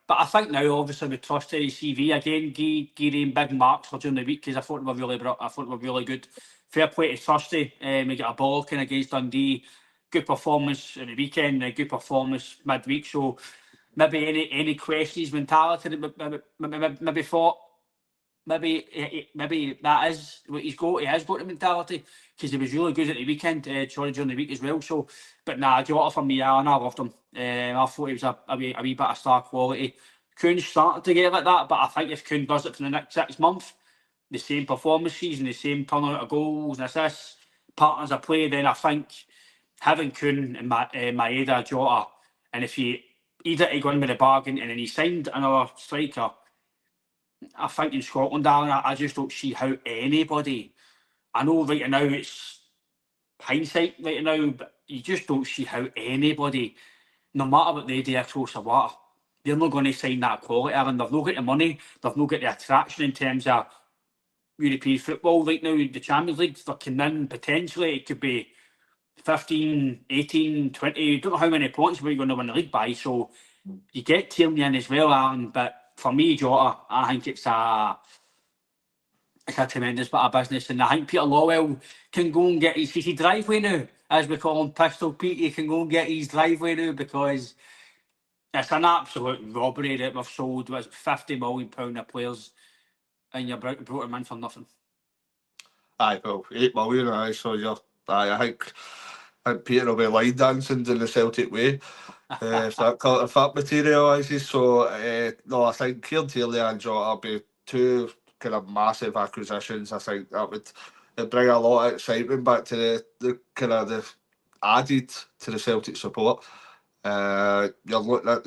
but I think now, obviously, we trusted his CV again. Give him big marks for during the week, because I thought they were really good. Fair play to Trusty. We got a ball kind of against Dundee. Good performance in the weekend. A good performance midweek. So maybe any questions mentality that maybe thought. Maybe that is what he's got. He has got the mentality, because he was really good at the weekend, during the week as well. So, but nah, Jota for me, Alan, I loved him. I thought he was a wee bit of star quality. Kuhn's started to get like that, but I think if Kuhn does it for the next 6 months, the same performances and the same turnout of goals and assists, partners of play, then I think having Kuhn and Maeda, Jota, and if he either to go in with a bargain and then he signed another striker, I think in Scotland, Alan, I just don't see how anybody. I know right now it's hindsight right now, but you just don't see how anybody, no matter what they do across the water, they're not going to sign that quality, Aaron. They've not got the money, they've not got the attraction in terms of European football right now. The Champions League, they're coming in, potentially, it could be 15, 18, 20, don't know how many points we're going to win the league by. So you get Tierney in as well, Aaron, but for me, Jota, I think it's a tremendous bit of business, and I think Peter Lawwell can go and get his driveway now, as we call him, Pistol Pete. He can go and get his driveway now, because it's an absolute robbery that we've sold with £50 million of players, and you brought them in for nothing. Aye, well, 8 million, aye, so I think Peter will be line dancing in the Celtic way. If that materialises. So, no, I think Kieran Tierney and Jota will be two kind of massive acquisitions. I think that would bring a lot of excitement back to the kind of the added to the Celtic support. You're looking at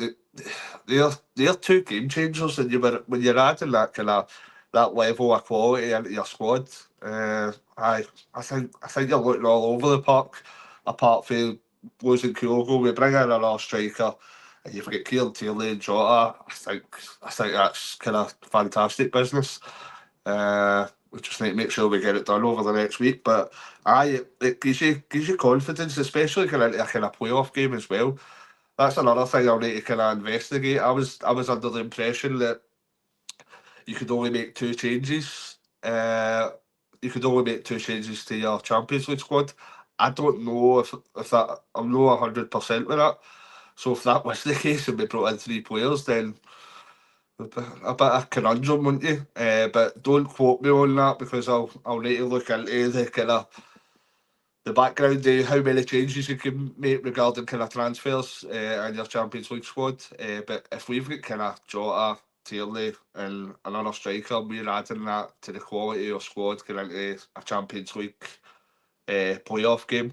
they're two game changers, and when you're adding that kind of that level of quality into your squad, I think you're looking all over the park. Apart from losing Kyogo, we bring in another striker, and you've got Kieran Tierney and Jota. I think that's kind of fantastic business. we just need to make sure we get it done over the next week. But it gives you confidence, especially going into a kind of playoff game as well. That's another thing I'll need to kind of investigate. I was under the impression that you could only make two changes. You could only make two changes to your Champions League squad. I don't know if that, I'm not 100% with that. So if that was the case and we brought in three players, then a bit of conundrum, wouldn't you? But don't quote me on that, because I'll need to look into the kind of the background of how many changes you can make regarding kind of transfers in your Champions League squad. But if we've got kind of Jota, Tierney and another striker, we're adding that to the quality of squad going into a Champions League playoff game,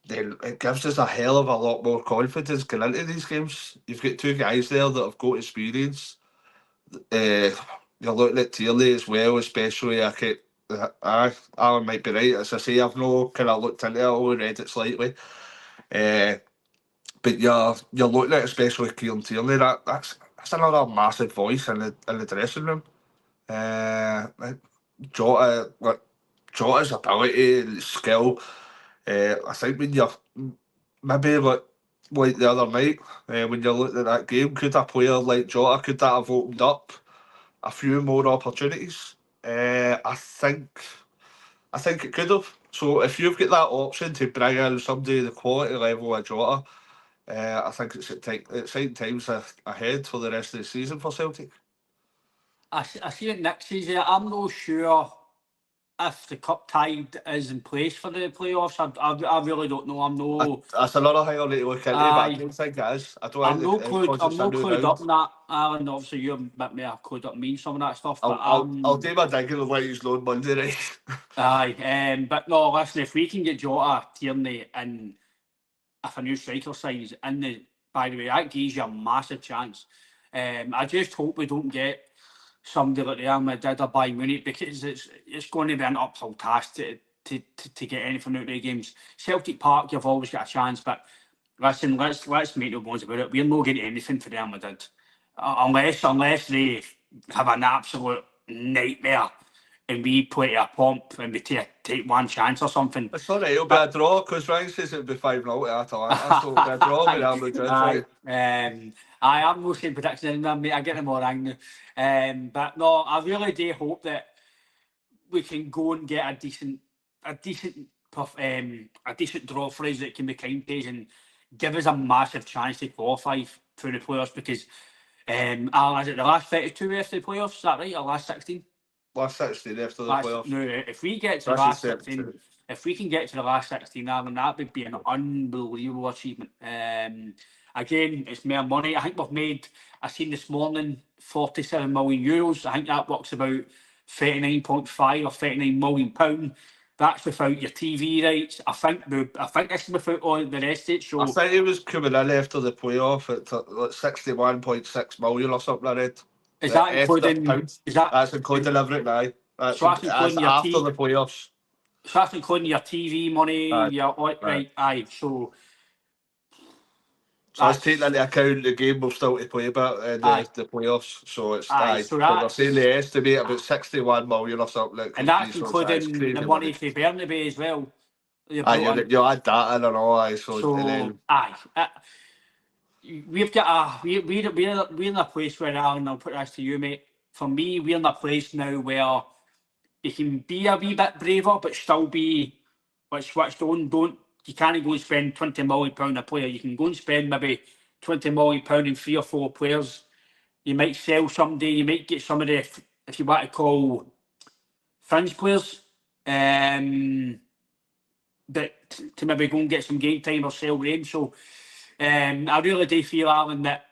then it gives us a hell of a lot more confidence going into these games. You've got two guys there that have got experience. You're looking at Tierney as well, especially. Alan might be right. As I say, I've no kind of looked into it, I only read it slightly. But you're looking at, especially Kieran Tierney, that's another massive voice in the dressing room. Jota's ability and skill. I think when you're maybe like the other night, when you're looking at that game, could a player like Jota, could that have opened up a few more opportunities? I think it could have. So if you've got that option to bring in somebody the quality level of Jota, I think it's exciting times ahead for the rest of the season for Celtic. I see it next season. I'm not sure if the cup tide is in place for the playoffs. I really don't know. I'm no. That's another thing I'll need to look into, but I don't think it is. I don't I'm think no clued. I'm no clued up round. in that, Alan. Obviously, you're a bit more clued up than me in some of that stuff. But I'll do my digging on what he's on Monday, right? aye. But no, listen. If we can get Jota, Tierney, and if a new striker signs in the, by the way, that gives you a massive chance. I just hope we don't get somebody like Real Madrid or Bayern Munich, because it's going to be an uphill task to get anything out of the games. Celtic Park, you've always got a chance, but listen, let's make no bones about it. We're not getting anything for Real Madrid unless they have an absolute nightmare and we play a pomp and we take one chance or something. It's all right, it'll be a draw, because Ryan says it'll be 5-0 to Atalanta, so it'll be a draw with Real Madrid, right? I am no saying predictions in them, mate. I get them all wrong now. But no, I really do hope that we can go and get a decent draw for us that can be kind to us and give us a massive chance to qualify for the playoffs, because is it the last 32 after the playoffs? Is that right? Or last 16? Last 16 after the playoffs. No, if we get to the last 16, if we can get to the last 16, then that would be an unbelievable achievement. Again, it's more money. I think I seen this morning, 47 million euros. I think that works about 39.5 or 39 million pound. That's without your TV rights. I think this is without all the rest of it. So I think it was coming in after the playoff at like 61.6 million or something like that. Is that including? That's including everything now. That's including your after the playoffs. So that's including your TV money, aye. So let's take into account the game we've still to play about in the playoffs. So it's So they're saying they estimate about 61 million or something. And that's including the money for Bernabeu as well. You add that in and all. We've got we're in a place where, Alan, I'll put this to you, mate. For me, we're in a place now where you can be a wee bit braver, but still be switched on. You can't go and spend £20 million a player. You can go and spend maybe £20 million in 3 or 4 players. You might sell somebody. You might get some of the, if you want to call, fringe players, that to maybe go and get some game time or sell them. So I really do feel, Alan, that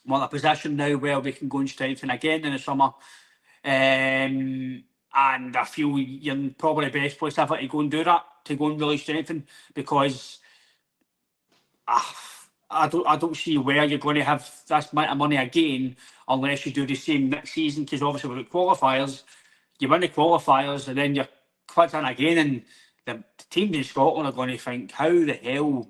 we're in a position now where we can go and strengthen again in the summer. And I feel you're probably the best place ever to go and do that, to go and really strengthen, because I don't see where you're going to have this amount of money again unless you do the same next season, because obviously with the qualifiers, you win the qualifiers and then you're quite in again, and the teams in Scotland are going to think, how the hell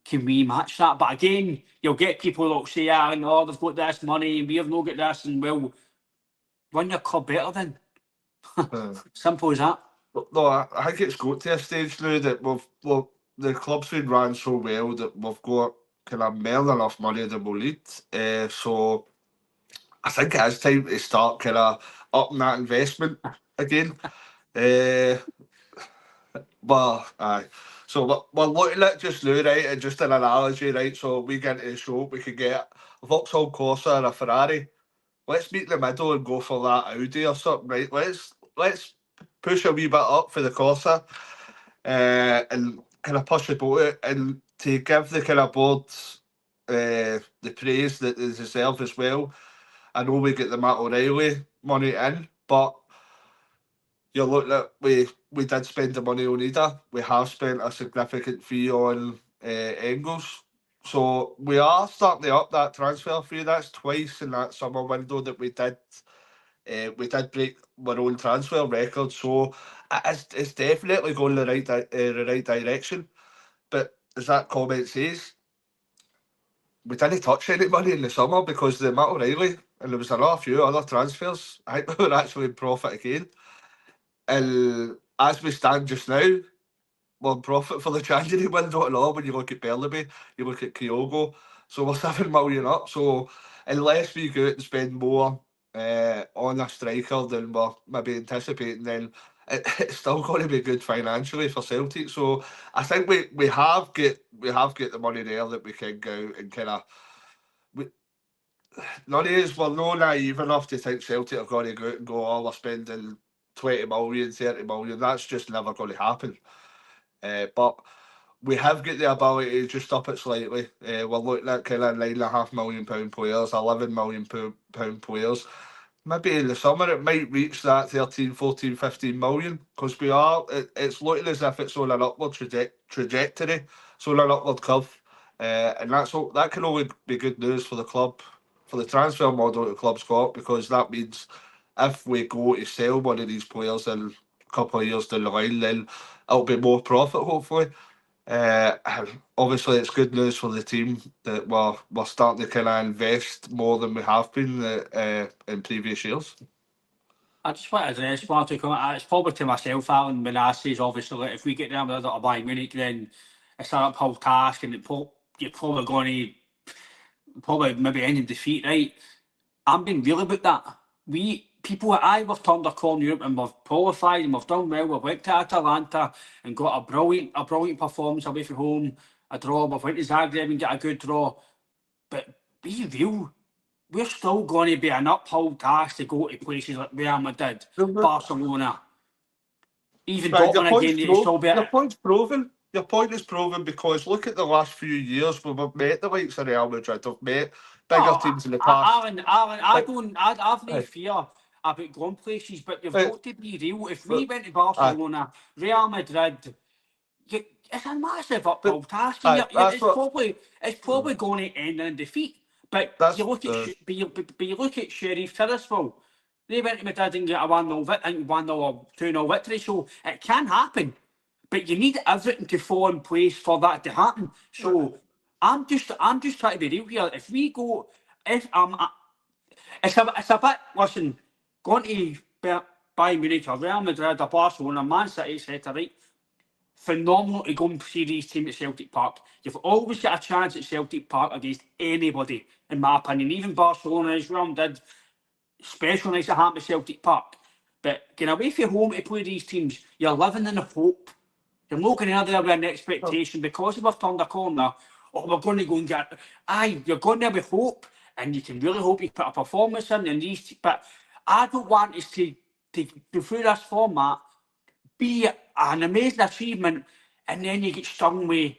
can we match that? But again, you'll get people that will say, they've got this money and we have not got this, and well, run your club better then. Simple as that. No, I think it's got to a stage now that the club's been run so well that we've got kind of more than enough money that we'll need. So I think it is time to start kind of upping that investment again. But aye. So we're looking at just now, right, and just an analogy, right? So we get into the show, we could get a Vauxhall Corsa or a Ferrari. Let's meet in the middle and go for that Audi or something, right? Let's push a wee bit up for the Corsa, and kind of push the boat out and to give the kind of board the praise that they deserve as well. I know we get the Matt O'Reilly money in, but you're looking at we did spend the money on Ida. We have spent a significant fee on Engels. So we are starting to up that transfer fee. That's twice in that summer window that we did. We did break our own transfer record, so it's definitely going the right direction. But as that comment says, we didn't touch any money in the summer because the Matt O'Reilly and there was another few other transfers. I think we were actually in profit again. And as we stand just now, we're in profit for the January window and all. When you look at Bernaby, you look at Kyogo, so we're 7 million up. So unless we go out and spend more on a striker than we're maybe anticipating, then it's still going to be good financially for Celtic. So I think we have got the money there that we can go out and kind of. None of us were no naive enough to think Celtic are going to go out and go, oh, we're spending 20 million, 30 million. That's just never going to happen. But we have got the ability to just up it slightly. We're looking at kind of £9.5 million players, £11 million players. Maybe in the summer it might reach that 13, 14, 15 million because it's looking as if it's on an upward trajectory, so on an upward curve. And that can only be good news for the club, for the transfer model that the club's got, because that means if we go to sell one of these players in a couple of years down the line, then it'll be more profit, hopefully. Obviously, it's good news for the team that we're starting to kind of invest more than we have been in previous years. I just want to address one or two comments. It's probably to myself, Alan, when I say, obviously, like, if we get down with a Bayern Munich, then it's an uphill task and you're probably going to maybe end in defeat, right? I'm being real about that. We've turned a corner in Europe and we've qualified and we've done well. We've went to Atalanta and got a brilliant performance away from home, a draw. We've went to Zagreb and got a good draw. But be real, we're still going to be an uphill task to go to places like Real Madrid, Barcelona, even Dortmund again. Your point is proven because look at the last few years when we've met the likes of Real Madrid, we've met bigger teams in the past. Alan, I've no fear about going places, but you've got to be real. If we went to Barcelona, Real Madrid, it's a massive uphill task. It's probably going to end in defeat. But you look at Sheriff Tiraspol. They went to Madrid and get a 1-0 or 2-0 victory. So it can happen. But you need everything to fall in place for that to happen. So I'm just trying to be real here. If we go, it's a bit. Listen, going to Bayern Munich or Real Madrid or Barcelona, Man City, etc. Right? Phenomenal to go and see these teams at Celtic Park. You've always got a chance at Celtic Park against anybody, in my opinion. Even Barcelona as well did. Special nights at happened at Celtic Park. But getting away from home to play these teams, you're living in a hope. You're not going to there with an expectation because we've turned a corner. Or we're going to go and get. You're going there with hope, and you can really hope you put a performance in these. But I don't want us to go through this format, be an amazing achievement, and then you get stung with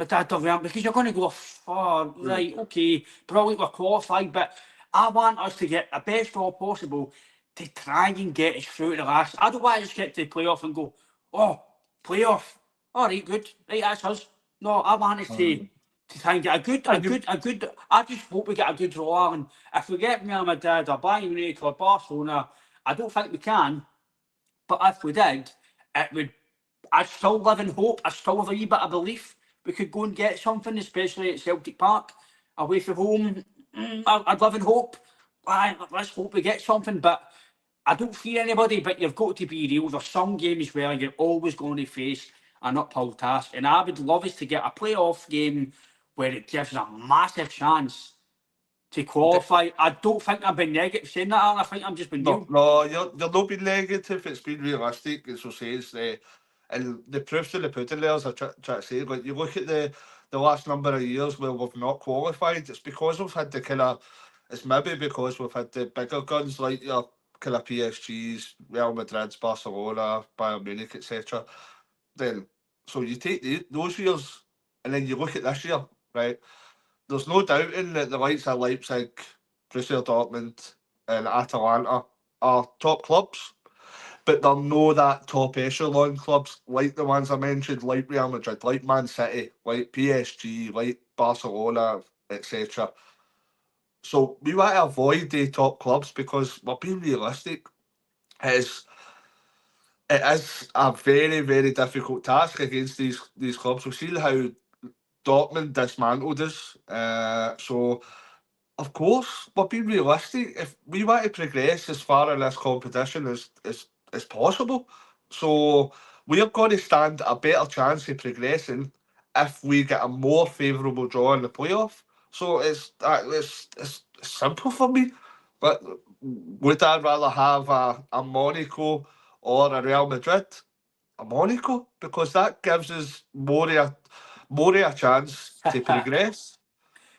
dad around because you're going to go, oh, right, okay, brilliant, we're qualified, but I want us to get the best draw possible to try and get us through to the last. I don't want us to get to the playoff and go, oh, playoff, all right, good, right, that's us. No, I want us to try and get a good. I just hope we get a good draw, and if we get Real Madrid or Bayern Munich or Barcelona, I don't think we can, but if we did, it would. I still live in hope. I still have a wee bit of belief we could go and get something, especially at Celtic Park, away from home. I'd live in hope. Let's hope we get something. But I don't fear anybody, but you've got to be real. There's some games where you're always going to face an uphill task, and I would love us to get a playoff game where it gives us a massive chance to qualify. I don't think I'm being negative saying that, Alan. I think I'm just being No, real. no, you're not being negative. It's been realistic, as we say. And the proof's in the pudding there, as I try to say. Like, you look at the last number of years where we've not qualified, it's because we've had the kind of, it's maybe because we've had the bigger guns like your kind of PSGs, Real Madrid's, Barcelona, Bayern Munich, etc. Then, so you take those years, and then you look at this year, right? There's no doubting that the likes of Leipzig, Borussia Dortmund, and Atalanta are top clubs, but they're no that top echelon clubs like the ones I mentioned, like Real Madrid, like Man City, like PSG, like Barcelona, etc. So we want to avoid the top clubs because we're being realistic. It is, it is a very, very difficult task against these clubs. We've seen how Dortmund dismantled us. So of course, we're being realistic. If we want to progress as far in this competition as possible, so we're going to stand a better chance of progressing if we get a more favourable draw in the playoff. So it's simple for me. But would I rather have a Monaco or a Real Madrid? A Monaco, because that gives us more of a chance to progress.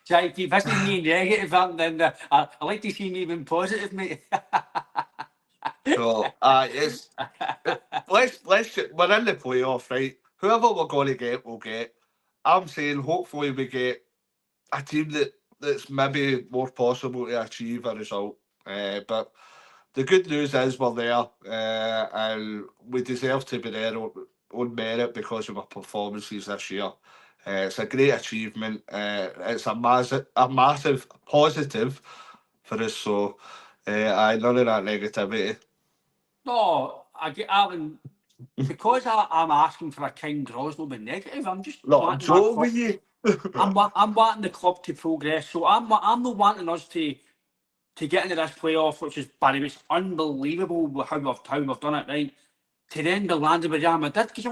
Try to keep visiting me negative, and I like to see me being positive, mate. So it's we're in the playoff, right? Whoever we're going to get, we'll get. I'm saying hopefully we get a team that's maybe more possible to achieve a result. But the good news is we're there, and we deserve to be there on merit because of our performances this year. It's a great achievement. It's a massive positive for us. So, none of that negativity. No, I get Alan, because I'm asking for a kind draw, it's not being negative. I'm just No, I'm wanting my joking club. with you. I'm wanting the club to progress. So I'm not wanting us to get into this playoff, which is, by the way, it's unbelievable how we've done it, right? To then be landed with Real Madrid, because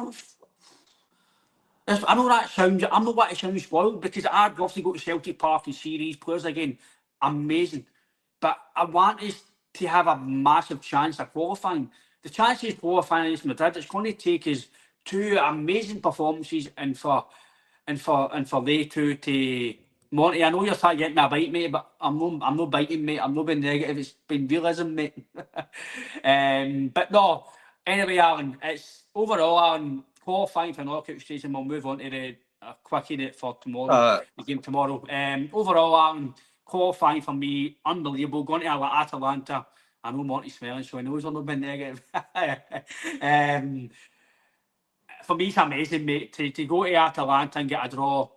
I know that sounds, I'm not wanting to sound spoiled, because I'd love to go to Celtic Park and see these players again. Amazing. But I want us to have a massive chance of qualifying. The chances of qualifying against Madrid, it's going to take us two amazing performances and for they two to Monty. I know you're trying to get me a bite, mate, but I'm not biting, mate. I'm not being negative. It's been realism, mate. But no. Anyway, Alan, it's overall, Alan, qualifying for knockout stage, and we'll move on to the quickie for tomorrow, Uh, the game tomorrow. Overall, Alan, qualifying for me, unbelievable. Going to Atalanta. I know Monty's smelling, so he knows I'm not being negative. For me, it's amazing, mate, to go to Atalanta and get a draw,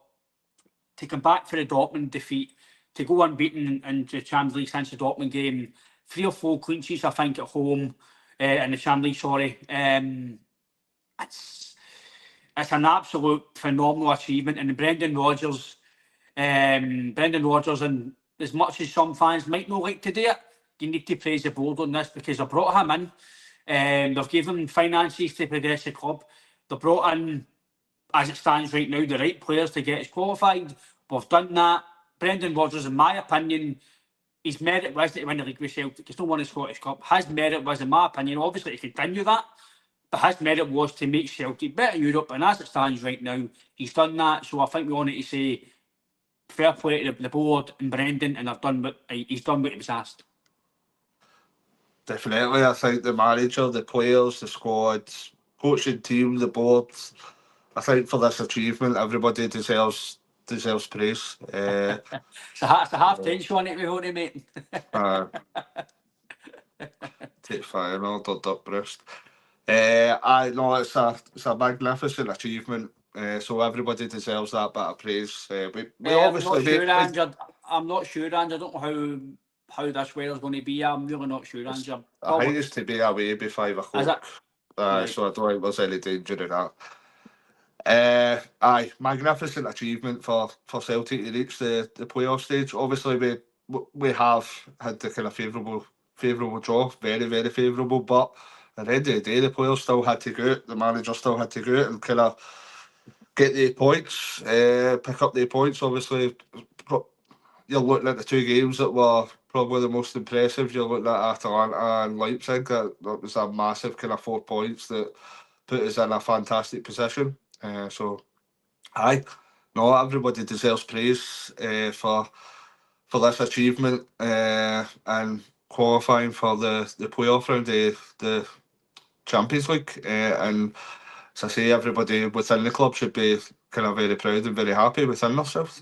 to come back for the Dortmund defeat, to go unbeaten in the Champions League since the Dortmund game, 3 or 4 clean sheets, I think, at home in the Champions League. Sorry, it's an absolute phenomenal achievement. And Brendan Rodgers, and as much as some fans might not like to do it, you need to praise the board on this, because they brought him in. They've given him finances to progress the club. They brought in, as it stands right now, the right players to get us qualified. We've done that. Brendan Rodgers, in my opinion, his merit was to win the league with Celtic. He's not won the Scottish Cup. His merit was, in my opinion, obviously to continue that, but his merit was to make Celtic better Europe. And as it stands right now, he's done that. So I think we wanted to say fair play to the board and Brendan, and he's done what he was asked. Definitely, I think the manager, the players, the squads, coaching team, the board. I think for this achievement, everybody deserves praise. It's a half tension on it, we want to, mate. Uh, Take fire, all done up, Bruce. I know it's a magnificent achievement. So everybody deserves that bit of praise. We I'm obviously not sure, Andrew. I'm not sure, Andrew. I don't know how this weather's going to be. I'm really not sure, Andrew. I think it's to be away by 5 Is it? o'clock. Right. So I don't think there's any danger in that. Magnificent achievement for Celtic to reach the playoff stage. Obviously, we have had the kind of favourable favourable draw, very, very favourable. But at the end of the day, the players still had to go out, the manager still had to go out and kind of get the points, pick up the points. Obviously, you're looking at the two games that were probably the most impressive. You're looking at Atalanta and Leipzig. That was a massive kind of 4 points that put us in a fantastic position. So, aye, no, everybody deserves praise for this achievement and qualifying for the playoff round, the Champions League. And as I say, everybody within the club should be kind of very proud and very happy within themselves.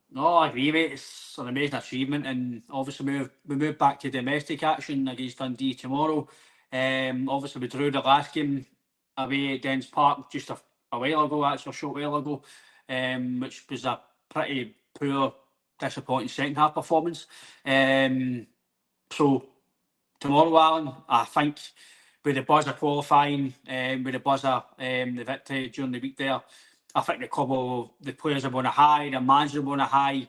No, I agree, mate. It's an amazing achievement, and obviously we move back to domestic action against Dundee tomorrow. Obviously we drew the last game away at Dens Park just a while ago, actually a short while ago, which was a pretty poor, disappointing second half performance. So tomorrow, Alan, I think with the buzz of qualifying, with the buzz of the victory during the week there, I think the players are on a high, the manager are on a high.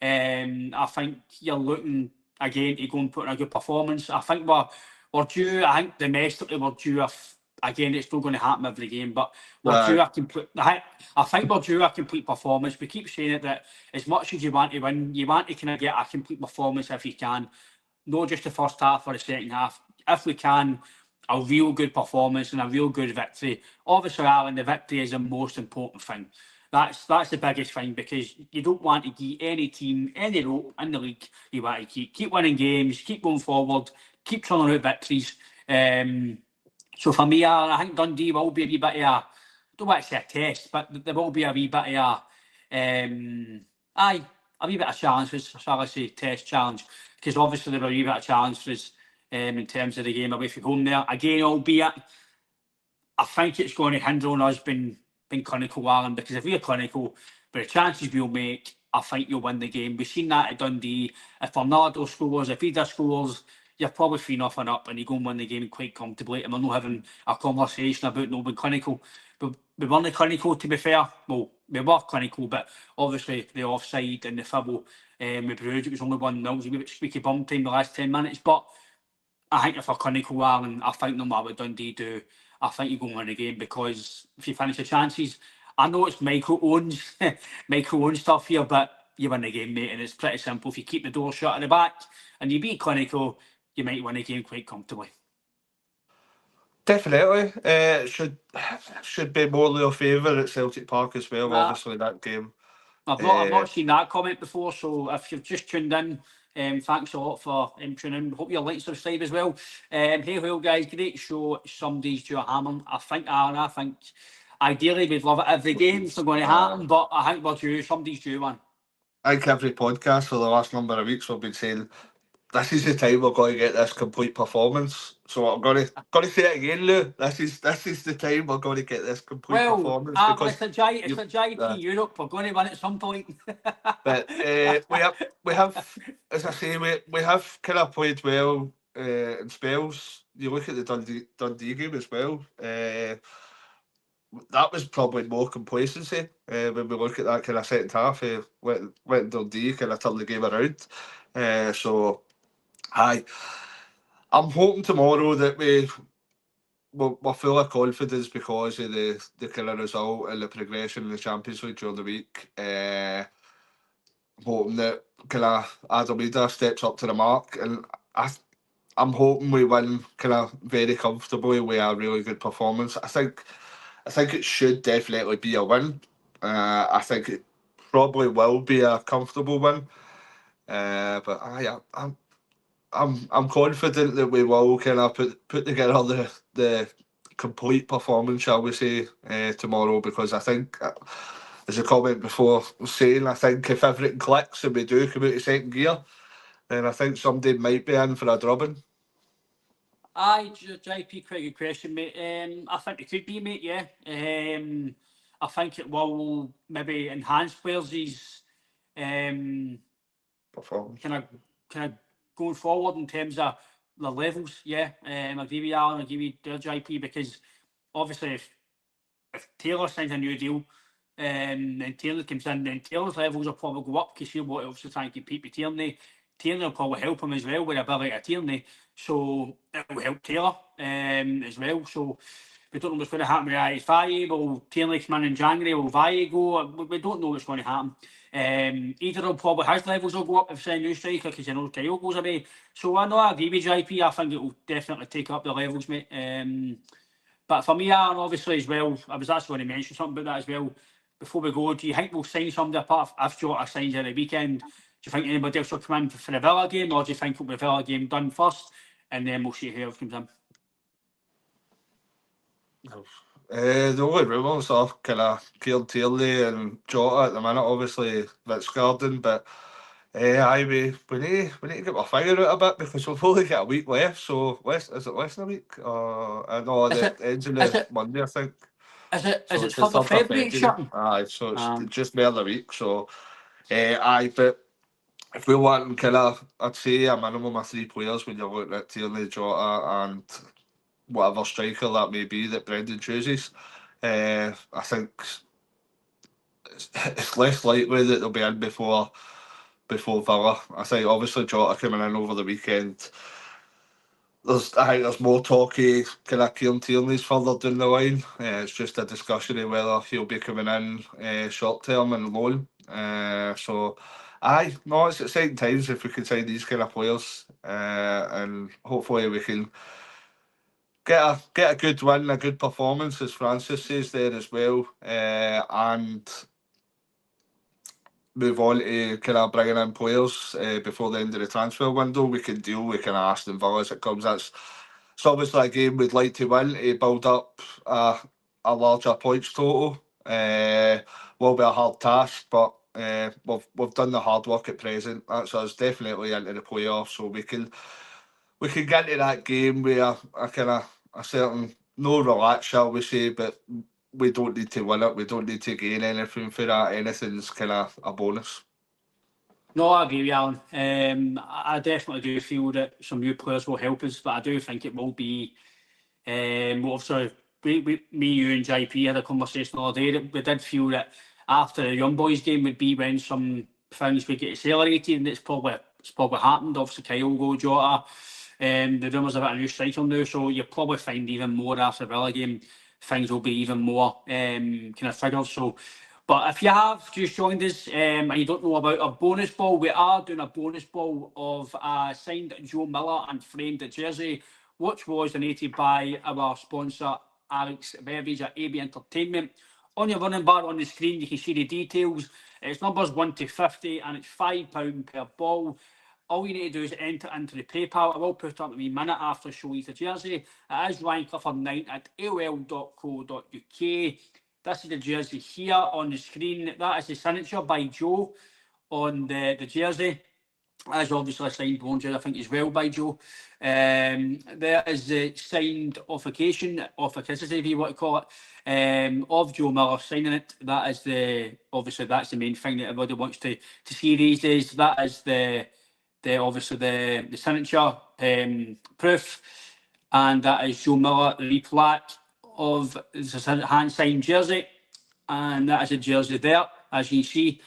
I think you're looking again to go and put in a good performance. I think we're due. I think domestically we're due. Again, it's not going to happen every game, but we're due a complete. I think we're due a complete performance. We keep saying it that as much as you want to win, you want to kind of get a complete performance if you can. Not just the first half or the second half. If we can, a real good performance and a real good victory. Obviously, Alan, the victory is the most important thing. That's the biggest thing, because you don't want to give any team any role in the league. You want to keep winning games, keep going forward, keep turning out victories. So for me, Alan, I think Dundee will be a wee bit of I don't want to say a test, but there will be a wee bit of a wee bit of challenge, shall I say, test challenge, because obviously there will be a wee bit of challenge for us in terms of the game away from home there. Again, albeit, I think it's going to hinder on us being clinical, Alan, because if we're clinical, but the chances we'll make, I think you'll win the game. We've seen that at Dundee. If Bernardo scores, if Ida scores, you're probably 3-0 up and you go and win the game quite comfortably. And we're not having a conversation about not being clinical. But we weren't clinical, to be fair. Well, we were clinical, but obviously the offside and the foul with Bruges, it was only 1-0. It was a wee bit squeaky bum time the last 10 minutes. But I think if we're clinical, Alan, I think no matter what Dundee do, I think you go and win the game, because if you finish the chances, I know it's Michael owns stuff here, but you win the game, mate, and it's pretty simple. If you keep the door shut at the back and you be clinical, you might win the game quite comfortably. Definitely. Should be more your favour at Celtic Park as well, obviously, that game. I've not seen that comment before, so if you've just tuned in, thanks a lot for tuning in. Hope you like and subscribe as well. Hey, well, guys, great show. Somebody's due a hammer. I think ideally we'd love it every game. It's not going to happen, but I think we're due. Somebody's due one. I think every podcast for the last number of weeks we've been saying this is the time we're going to get this complete performance. So I'm going to say it again, Lou. This is the time we're going to get this complete performance. Because it's a JP Europe. We're going to win at some point. But we have, as I say, we have kind of played well in spells. You look at the Dundee game as well. That was probably more complacency when we look at that kind of second half. Went Dundee kind of turned the game around. So, I'm hoping tomorrow that we're full of confidence because of the kind of result and the progression in the Champions League during the week. Hoping that kind of Ida steps up to the mark, and I'm hoping we win kind of very comfortably with a really good performance. I think it should definitely be a win. I think it probably will be a comfortable win. But I'm confident that we will kind of put together the complete performance, shall we say, tomorrow, because I think, as a comment before was saying, I think if everything clicks and we do come out of second gear, then I think somebody might be in for a drubbing. Aye, JP, quite a good question, mate. I think it could be, mate, yeah. I think it will maybe enhance players' performance. Kind of going forward in terms of the levels, yeah. I agree with Alan, I agree with JP, because obviously if Taylor signs a new deal and Taylor comes in, then Taylor's levels will probably go up because he'll want to obviously try and compete with Tierney. Tierney will probably help him as well with the ability of Tierney. So it will help Taylor as well. So we don't know what's going to happen with Valle. Will Tierney come in January? Will Valle go? We don't know what's going to happen. Either will probably his levels will go up if it's a new striker because you know Kyogo's away. So I know I agree with JP. I think it will definitely take up the levels, mate. But for me, Aaron, obviously as well, I was actually going to mention something about that as well. Before we go, do you think we'll sign somebody apart if Jota signs at the weekend? Do you think anybody else will come in for the Villa game, or do you think it'll be the Villa game done first, and then we'll see who else comes in? The only rumours are kind of Kieran Tierney and Jota at the minute, obviously that's Garden, but aye, we need to get our figure out a bit because we've only got a week left. So is it less than a week? I know Is the it? ends of Is the it? Monday, I think. Is it? Is So it it's the 3rd of 3rd of February? It's February. shutting. Aye, so it's just more than a week. So aye, but if we want kind of, I'd say a minimum of 3 players when you're looking at Tierney, Jota, and whatever striker that may be that Brendan chooses. I think it's less likely that they'll be in before Villa. I think obviously Jota coming in over the weekend. I think there's more talky kind of Kieran Tierney's further down the line. It's just a discussion of whether he'll be coming in short term and loan. So, aye, no, it's exciting times if we can sign these kind of players, and hopefully we can get a good win, a good performance, as Francis says there as well, and move on to kind of bringing in players before the end of the transfer window. We can deal with kind of Aston Villa as it comes. It's obviously a game we'd like to win to build up a larger points total. Will be a hard task, but we've done the hard work at present. That's us definitely into the playoffs, so we can get into that game with a kind of a certain no relax, shall we say, but we don't need to win it. We don't need to gain anything for that. Anything's kind of a bonus. No, I agree with you, Alan. I definitely do feel that some new players will help us, but I do think it will be. Obviously, me, you, and JP had a conversation the other day that we did feel that after the Young Boys game would be when some things would get accelerated, and it's probably happened. Obviously, Kyogo, Jota, the rumours about a new striker now, so you'll probably find even more after the Villa game. Things will be even more kind of figured. So, but if you have just joined us and you don't know about a bonus ball, we are doing a bonus ball of a signed Joe Miller and framed jersey, which was donated by our sponsor Alex Beveridge at AB Entertainment. On your running bar on the screen, you can see the details. It's numbers 1 to 50 and it's £5 per ball. All you need to do is enter into the PayPal. I will put up a wee minute after show you the jersey. It is Ryan Clifford 9 at AOL.co.uk. This is the jersey here on the screen. That is the signature by Joe on the jersey. As obviously a signed bronze, I think, as well by Joe. There is the signed officication, if you want to call it, of Joe Miller signing it. That is obviously that's the main thing that everybody wants to see these days. That is the obviously the signature proof, and that is Joe Miller, the plaque of the hand signed jersey, and that is a jersey there, as you can see.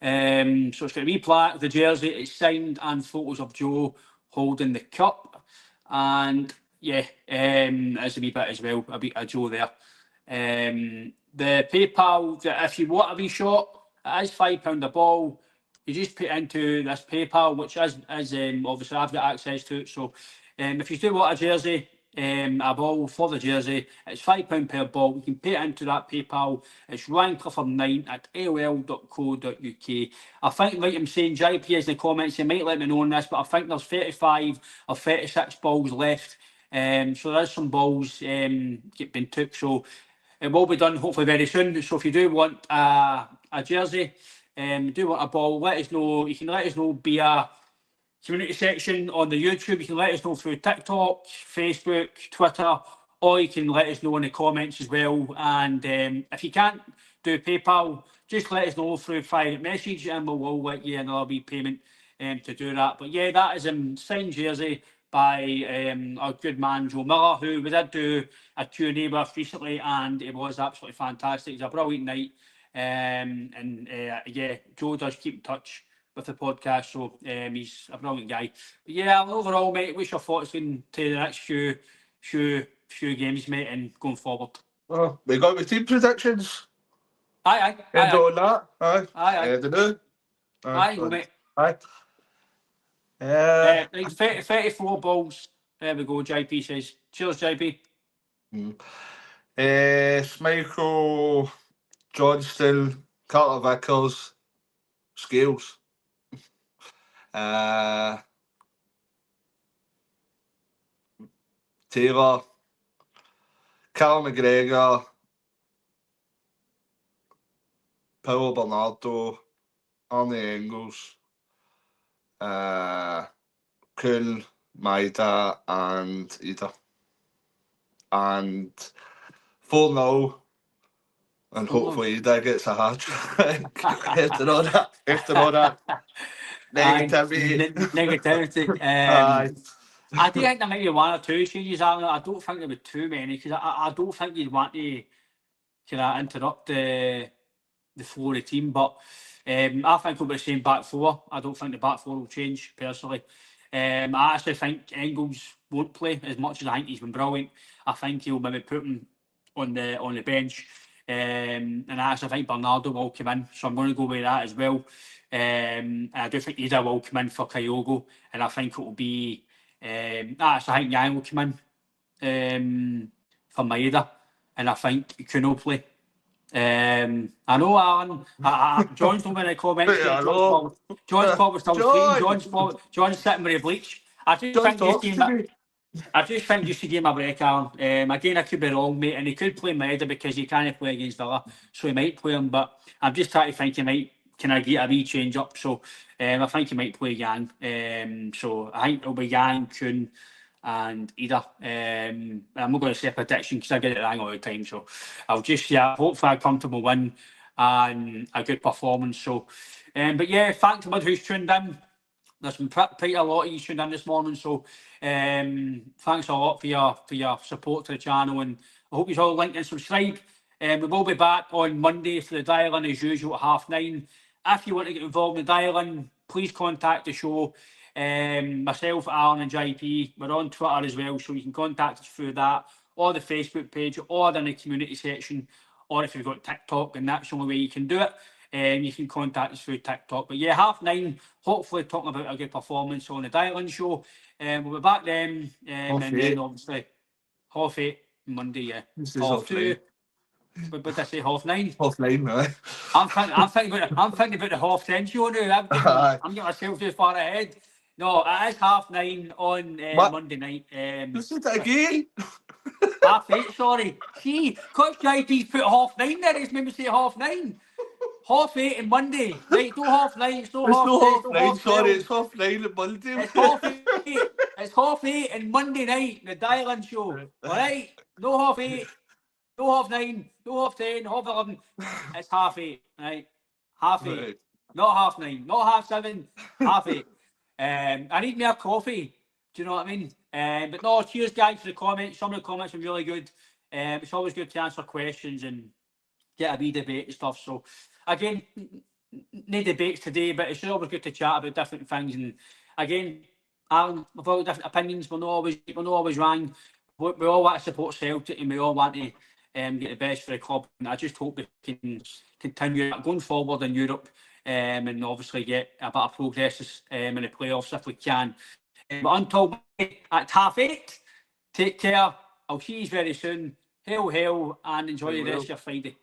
So it's got a wee plaque, the jersey, it's signed, and photos of Joe holding the cup. And yeah, there's a wee bit as well, a bit of Joe there. The PayPal, if you want a wee shot, it is £5 a ball. You just put into this PayPal, which is obviously I've got access to it. So if you do want a jersey, a ball for the jersey, it's £5 per ball. You can pay it into that PayPal. It's Ryan Clifford 9 at AOL.co.uk. I think, like I'm saying, JP is in the comments, you might let me know on this, but I think there's 35 or 36 balls left. So there's some balls been took. So it will be done hopefully very soon. So if you do want a jersey, do want a ball, let us know. You can let us know via community section on the YouTube. You can let us know through TikTok, Facebook, Twitter, or you can let us know in the comments as well. And if you can't do PayPal, just let us know through private message and we'll let you another wee payment to do that. But yeah, that is a signed jersey by our good man Joe Miller, who we did do a Q&A with recently, and it was absolutely fantastic. It was a brilliant night. Yeah, Joe does keep in touch with the podcast. So he's a brilliant guy. But yeah, overall, mate, what's your thoughts into the next few games, mate, and going forward? We got the team predictions. Aye. On that. Aye. The new. Aye, go, mate. Aye. Right, 34 balls. There we go, JP says. Cheers, JP. Schmeichel, Johnston, Carter Vickers, Scales. Taylor, Cal McGregor, Paulo Bernardo, Arne Engels, Kuhn, Maida, and Ida. And 4-0. And hopefully Ida gets a hat trick. After all that negativity. Negativity. Aye. I do think there might be one or two changes. I don't think there would be too many, because I don't think you'd want to kind of interrupt the flow of the team. But I think it'll be the same back four. I don't think the back four will change, personally. I actually think Engels won't play as much as I think he's been brilliant. I think he'll maybe put him on the bench. And I actually think Bernardo will come in, so I'm going to go with that as well. I do think Ida will come in for Kyogo, and I think it will be. I actually think Yang will come in for Maeda, and I think Kuhn will play. I know, Alan. John's not in the comments. John's probably still sleeping. John's sitting with a bleach. I just think just to give him a break, Alan. Again, I could be wrong, mate, and he could play Maeda because he can't play against Villa, so he might play him. But I'm just trying to think he might kind of get a wee change up. So I think he might play Yang. So I think it'll be Yang, Kuhn, and Ida. I'm not going to say a prediction because I get it wrong all the time. So I'll just hopefully a comfortable win and a good performance. So, but yeah, thanks to everyone who's tuned in. There's been quite a lot of you tuned in this morning, so thanks a lot for your support to the channel, and I hope you all like and subscribe. We will be back on Monday for the dial-in as usual at 9:30. If you want to get involved in the dial-in, please contact the show. Myself, Alan and JP, we're on Twitter as well, so you can contact us through that, or the Facebook page, or in the community section, or if you've got TikTok, and that's the only way you can do it. You can contact us through TikTok. But yeah, 9:30, hopefully talking about a good performance on the dial-in show. We'll be back then. And then obviously 8:30 Monday, yeah. 2. What did I say, 9:30? 9:30, right? I'm thinking about the 10:30 show now. I'm getting myself too far ahead. No, it is 9:30 on Monday night. This is it again. 8:30, sorry. See, Coach JP's put 9:30 there, it's made me say 9:30. 8:30 on Monday. Right, no 9:30, it's no 9:30. Sorry, it's 9:30 on Monday. It's 8:30. It's 8:30 on Monday night, the dial-in show. Alright? No 8:30, no 9:30, no 10:30, 11:30. It's 8:30, right? 8:30. Right. Not 9:30, not 7:30, 8:30. I need more coffee. Do you know what I mean? But no, cheers guys for the comments. Some of the comments are really good. It's always good to answer questions and get a wee debate and stuff. So again, no debates today, but it's always good to chat about different things. And again, Alan, we've all different opinions. We're not always wrong. We all want to support Celtic, and we all want to get the best for the club. And I just hope we can continue going forward in Europe, and obviously get a bit of progress in the playoffs if we can. But until at 8:30, take care. I'll see you very soon. Hail, and enjoy the rest of your Friday.